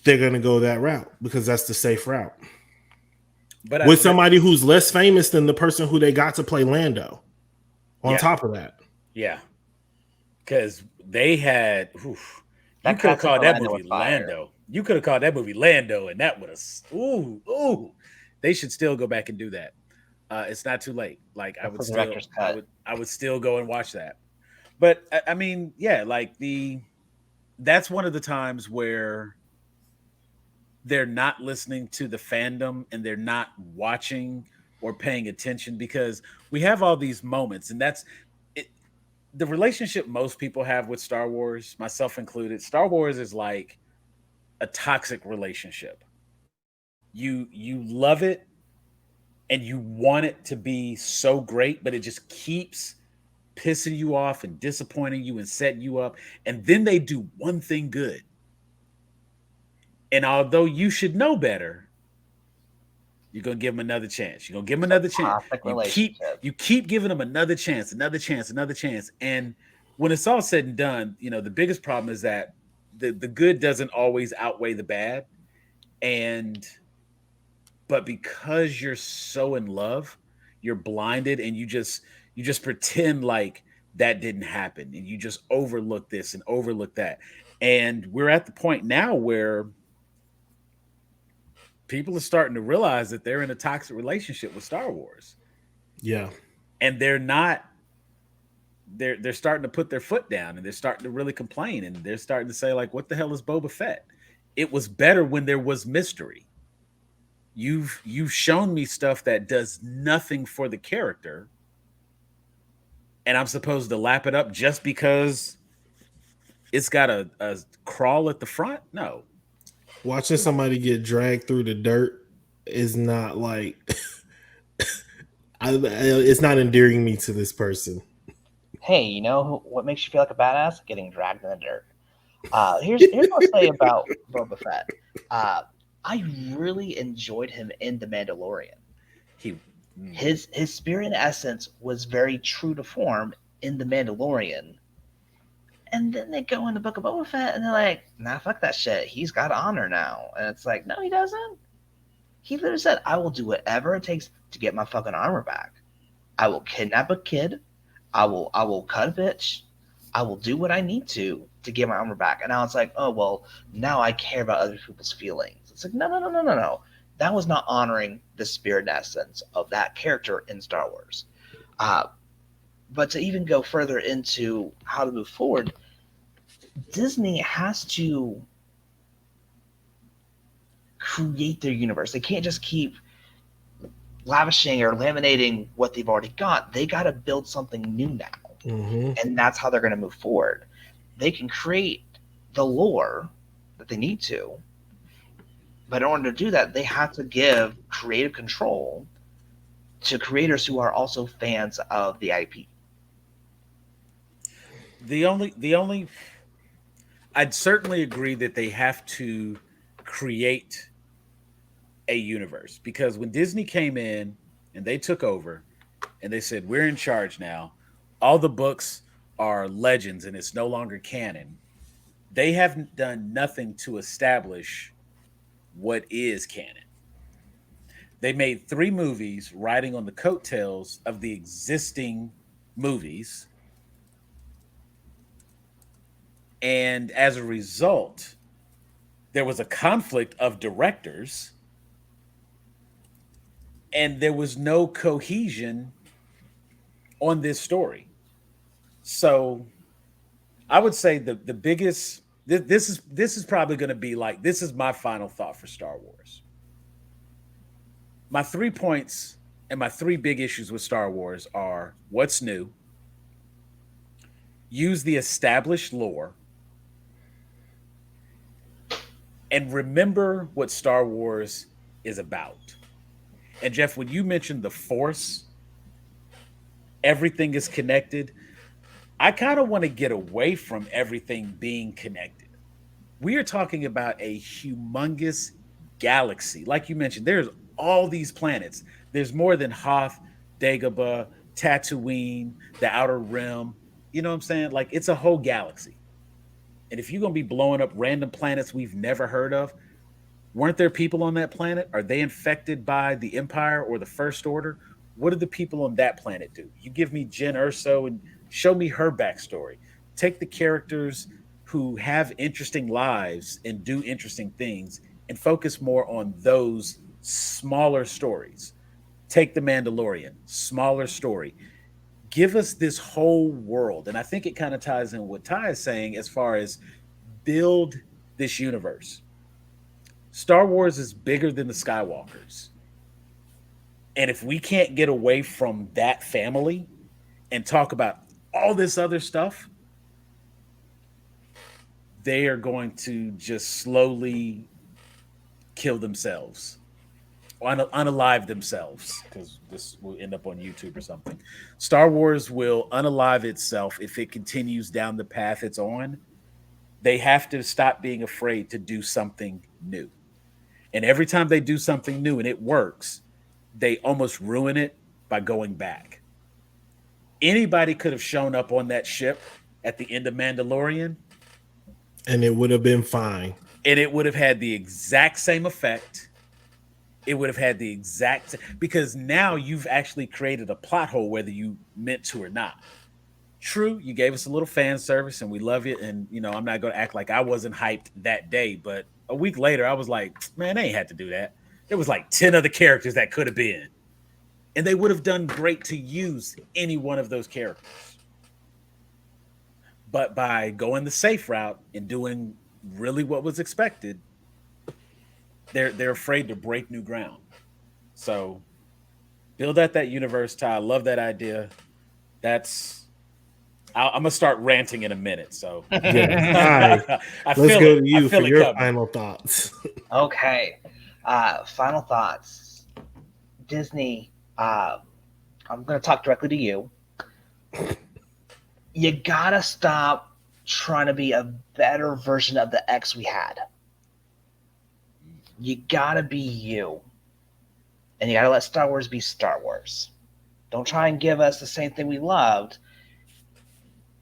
they're gonna go that route because that's the safe route. But with somebody who's less famous than the person who they got to play Lando. On top of that, because they had. You could have called that movie Lando. You could have called that movie Lando, and that would have. They should still go back and do that. It's not too late. Like I would still go and watch that. But I mean, yeah, like that's one of the times where they're not listening to the fandom and they're not watching or paying attention, because we have all these moments, and that's it. The relationship most people have with Star Wars, myself included, Star Wars is like a toxic relationship. You love it and you want it to be so great, but it just keeps pissing you off and disappointing you and setting you up. And then they do one thing good. And although you should know better, you're going to give them another chance. You're going to give them another chance. You keep giving them another chance. And when it's all said and done, you know, the biggest problem is that the good doesn't always outweigh the bad. But because you're so in love, you're blinded, and you just pretend like that didn't happen, and you just overlook this and overlook that. And we're at the point now where people are starting to realize that they're in a toxic relationship with Star Wars. Yeah. And they're starting to put their foot down, and they're starting to really complain, and they're starting to say, like, what the hell is Boba Fett? It was better when there was mystery. you've shown me stuff that does nothing for the character, and I'm supposed to lap it up just because it's got a crawl at the front? No. Watching somebody get dragged through the dirt is not like it's not endearing me to this person. Hey, you know what makes you feel like a badass? Getting dragged in the dirt. Here's what I'll say about Boba Fett. I really enjoyed him in The Mandalorian. He his spirit and essence was very true to form in The Mandalorian. And then they go in the Book of Boba Fett and they're like, nah, fuck that shit. He's got honor now. And it's like, no, he doesn't. He literally said, I will do whatever it takes to get my fucking armor back. I will kidnap a kid. I will cut a bitch. I will do what I need to get my armor back. And now it's like, oh, well, now I care about other people's feelings. It's like, no. That was not honoring the spirit and essence of that character in Star Wars. But to even go further into how to move forward, Disney has to create their universe. They can't just keep lavishing or laminating what they've already got. They got to build something new now. Mm-hmm. And that's how they're going to move forward. They can create the lore that they need to, but in order to do that, they have to give creative control to creators who are also fans of the IP. The only I'd certainly agree that they have to create a universe, because when Disney came in and they took over and they said, we're in charge now, all the books are legends and it's no longer canon, they haven't done nothing to establish what is canon. They made 3 movies riding on the coattails of the existing movies. And as a result, there was a conflict of directors and there was no cohesion on this story. So I would say the biggest, this is probably going to be like, this is my final thought for Star Wars. My 3 points and my 3 big issues with Star Wars are: what's new, use the established lore, and remember what Star Wars is about. And Jeff, when you mentioned the Force, everything is connected, I kind of want to get away from everything being connected. We are talking about a humongous galaxy. Like you mentioned, there's all these planets. There's more than Hoth, Dagobah, Tatooine, the Outer Rim. You know what I'm saying? Like, it's a whole galaxy. And if you're going to be blowing up random planets we've never heard of, weren't there people on that planet? Are they infected by the Empire or the First Order? What do the people on that planet do? You give me Jen Erso and show me her backstory. Take the characters who have interesting lives and do interesting things and focus more on those smaller stories. Take The Mandalorian, smaller story. Give us this whole world. And I think it kind of ties in what Ty is saying as far as build this universe. Star Wars is bigger than the Skywalkers. And if we can't get away from that family and talk about all this other stuff, they are going to just slowly kill themselves, unalive themselves, because this will end up on YouTube or something. Star Wars will unalive itself if it continues down the path it's on. They have to stop being afraid to do something new. And every time they do something new and it works, they almost ruin it by going back. Anybody could have shown up on that ship at the end of Mandalorian, and it would have been fine. And it would have had the exact same effect. It would have had the exact, because now you've actually created a plot hole, whether you meant to or not. True, you gave us a little fan service and we love it. And, you know, I'm not going to act like I wasn't hyped that day, but a week later, I was like, man, they ain't had to do that. There was like 10 other characters that could have been. And they would have done great to use any one of those characters. But by going the safe route and doing really what was expected, they're afraid to break new ground. So build out that universe, Ty. I love that idea. That's I'm gonna start ranting in a minute. So Yeah. All right. Let's go to you for your final thoughts. Okay. Final thoughts. Disney, I'm gonna talk directly to you. You gotta stop trying to be a better version of the X we had. You gotta be you. And you gotta let Star Wars be Star Wars. Don't try and give us the same thing we loved.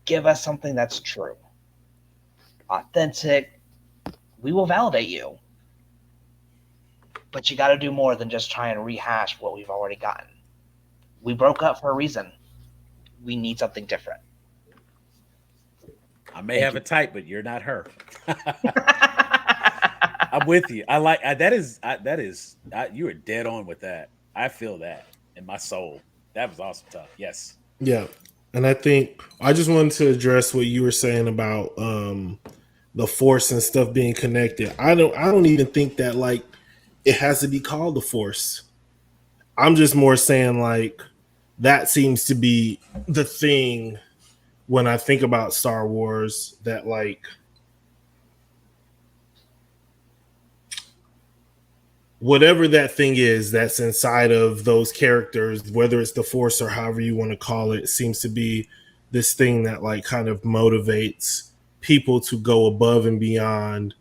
Give us something that's true, authentic. We will validate you. But you got to do more than just try and rehash what we've already gotten. We broke up for a reason. We need something different. I may have a type, but you're not her. I'm with you. I like that is you are dead on with that. I feel that in my soul. That was awesome, Tough. Yes. Yeah. And I think I just wanted to address what you were saying about the Force and stuff being connected. I don't even think that like it has to be called the Force. I'm just more saying like that seems to be the thing when I think about Star Wars, that like whatever that thing is that's inside of those characters, whether it's the Force or however you want to call it, seems to be this thing that like kind of motivates people to go above and beyond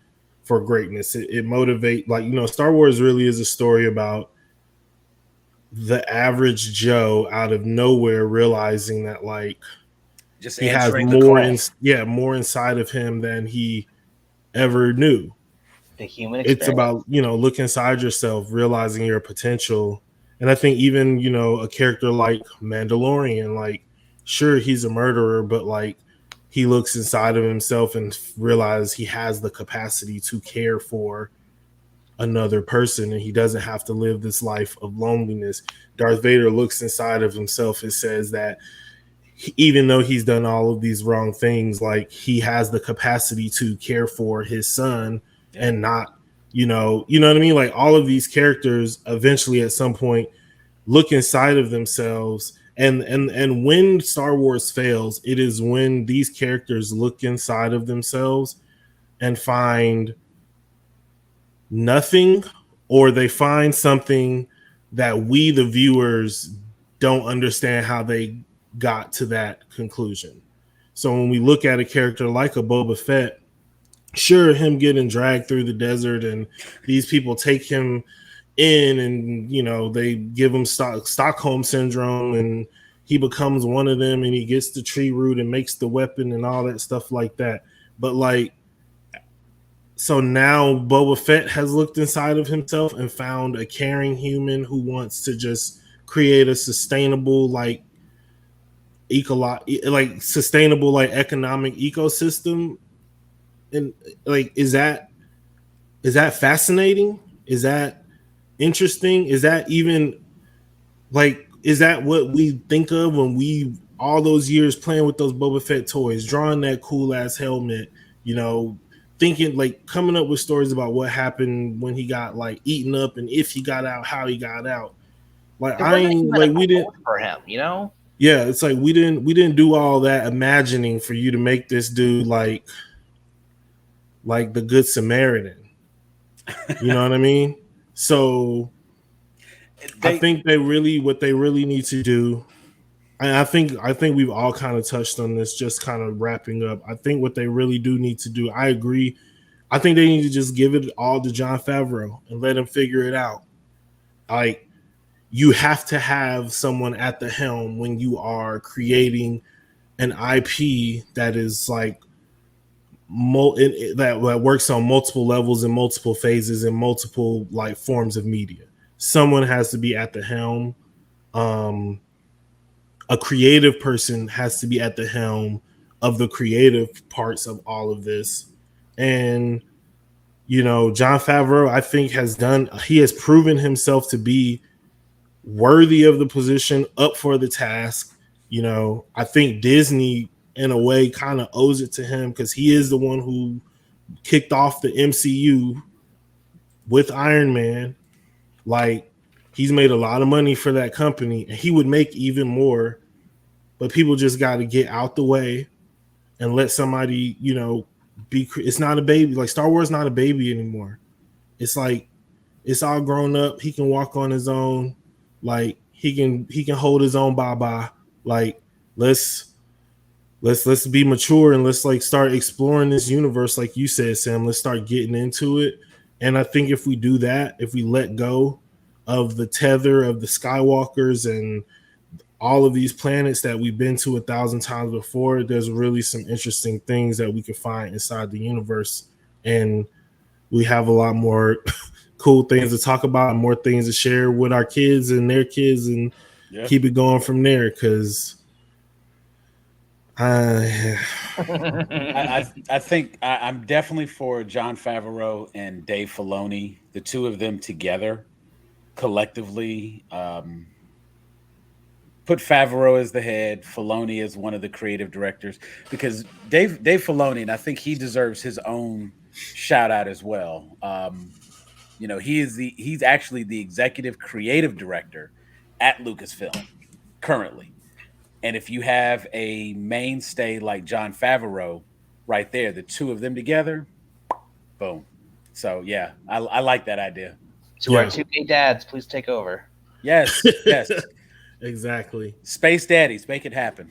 for greatness. It motivates, like, you know, Star Wars really is a story about the average Joe out of nowhere realizing that like just he has more inside of him than he ever knew. The human experience. It's about, you know, look inside yourself, realizing your potential. And I think even, you know, a character like Mandalorian, like, sure, he's a murderer, but like he looks inside of himself and realizes he has the capacity to care for another person, and he doesn't have to live this life of loneliness. Darth Vader looks inside of himself and says that even though he's done all of these wrong things, like he has the capacity to care for his son and not, you know what I mean? Like all of these characters eventually at some point look inside of themselves. And when Star Wars fails, it is when these characters look inside of themselves and find nothing, or they find something that we, the viewers, don't understand how they got to that conclusion. So when we look at a character like a Boba Fett, sure, him getting dragged through the desert and these people take him in and, you know, they give him Stockholm syndrome and he becomes one of them and he gets the tree root and makes the weapon and all that stuff like that. But like, so now Boba Fett has looked inside of himself and found a caring human who wants to just create a sustainable, like sustainable, like economic ecosystem. And like, is that fascinating? Is that interesting? Is that even like, is that what we think of when we all those years playing with those Boba Fett toys, drawing that cool ass helmet, you know, thinking like coming up with stories about what happened when he got like eaten up and if he got out, how he got out. Like we didn't for him, you know? Yeah, it's like we didn't do all that imagining for you to make this dude like the Good Samaritan. You know what I mean? So I think what they really need to do, and I think we've all kind of touched on this, just kind of wrapping up. I think what they really do need to do, I agree. I think they need to just give it all to Jon Favreau and let him figure it out. Like, you have to have someone at the helm when you are creating an IP that is like that works on multiple levels and multiple phases and multiple like forms of media. Someone has to be at the helm. A creative person has to be at the helm of the creative parts of all of this. And, you know, Jon Favreau, I think, he has proven himself to be worthy of the position, up for the task. You know, I think Disney, in a way, kind of owes it to him because he is the one who kicked off the MCU with Iron Man, like he's made a lot of money for that company, and he would make even more, but people just got to get out the way and let somebody, be. It's not a baby. Like Star Wars, not a baby anymore. It's like it's all grown up. He can walk on his own. Like he can hold his own baba. Like let's be mature and let's like start exploring this universe, like you said, Sam. Let's start getting into it. And I think if we do that, if we let go of the tether of the Skywalkers and all of these planets that we've been to 1,000 times before, there's really some interesting things that we can find inside the universe. And we have a lot more cool things to talk about and more things to share with our kids and their kids and keep it going from there. Because I think I'm definitely for Jon Favreau and Dave Filoni, the two of them together collectively. Put Favreau as the head, Filoni as one of the creative directors, because Dave Filoni, and I think he deserves his own shout out as well. He's actually the executive creative director at Lucasfilm currently. And if you have a mainstay like Jon Favreau right there, the two of them together, boom. So yeah, I like that idea. To our two gay dads, please take over. Yes. Exactly. Space daddies, make it happen.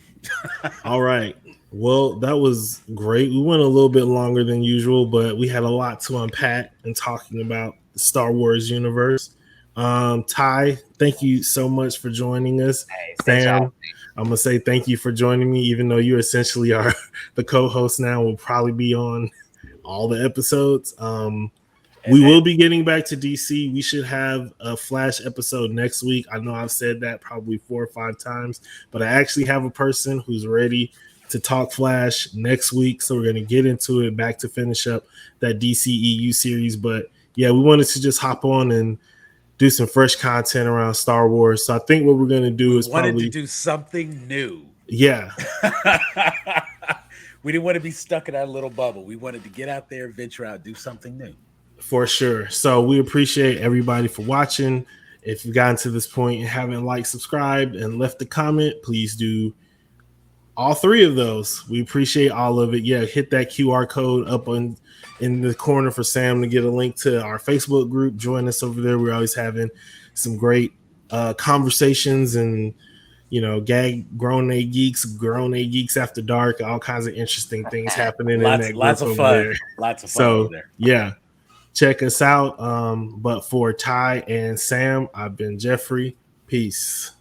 All right. Well, that was great. We went a little bit longer than usual, but we had a lot to unpack and talking about the Star Wars universe. Ty, thank you so much for joining us. Hey, Sam, I'm gonna say thank you for joining me, even though you essentially are the co-host now. We'll probably be on all the episodes. We will be getting back to DC. We should have a Flash episode next week. I know I've said that probably 4 or 5 times, but I actually have a person who's ready to talk Flash next week. So we're going to get into it, back to finish up that DCEU series. But yeah, we wanted to just hop on and do some fresh content around Star Wars. So I think what we're going to do is probably to do something new. Yeah. We didn't want to be stuck in our little bubble. We wanted to get out there, venture out, do something new. For sure. So we appreciate everybody for watching. If you've gotten to this point and haven't liked, subscribed, and left a comment, please do all 3 of those. We appreciate all of it. Yeah, hit that QR code up in the corner for Sam to get a link to our Facebook group. Join us over there. We're always having some great conversations and grown A geeks after dark, all kinds of interesting things happening in that group. Lots of fun. Lots of fun over there. Yeah. Check us out. But for Ty and Sam, I've been Jeffrey. Peace.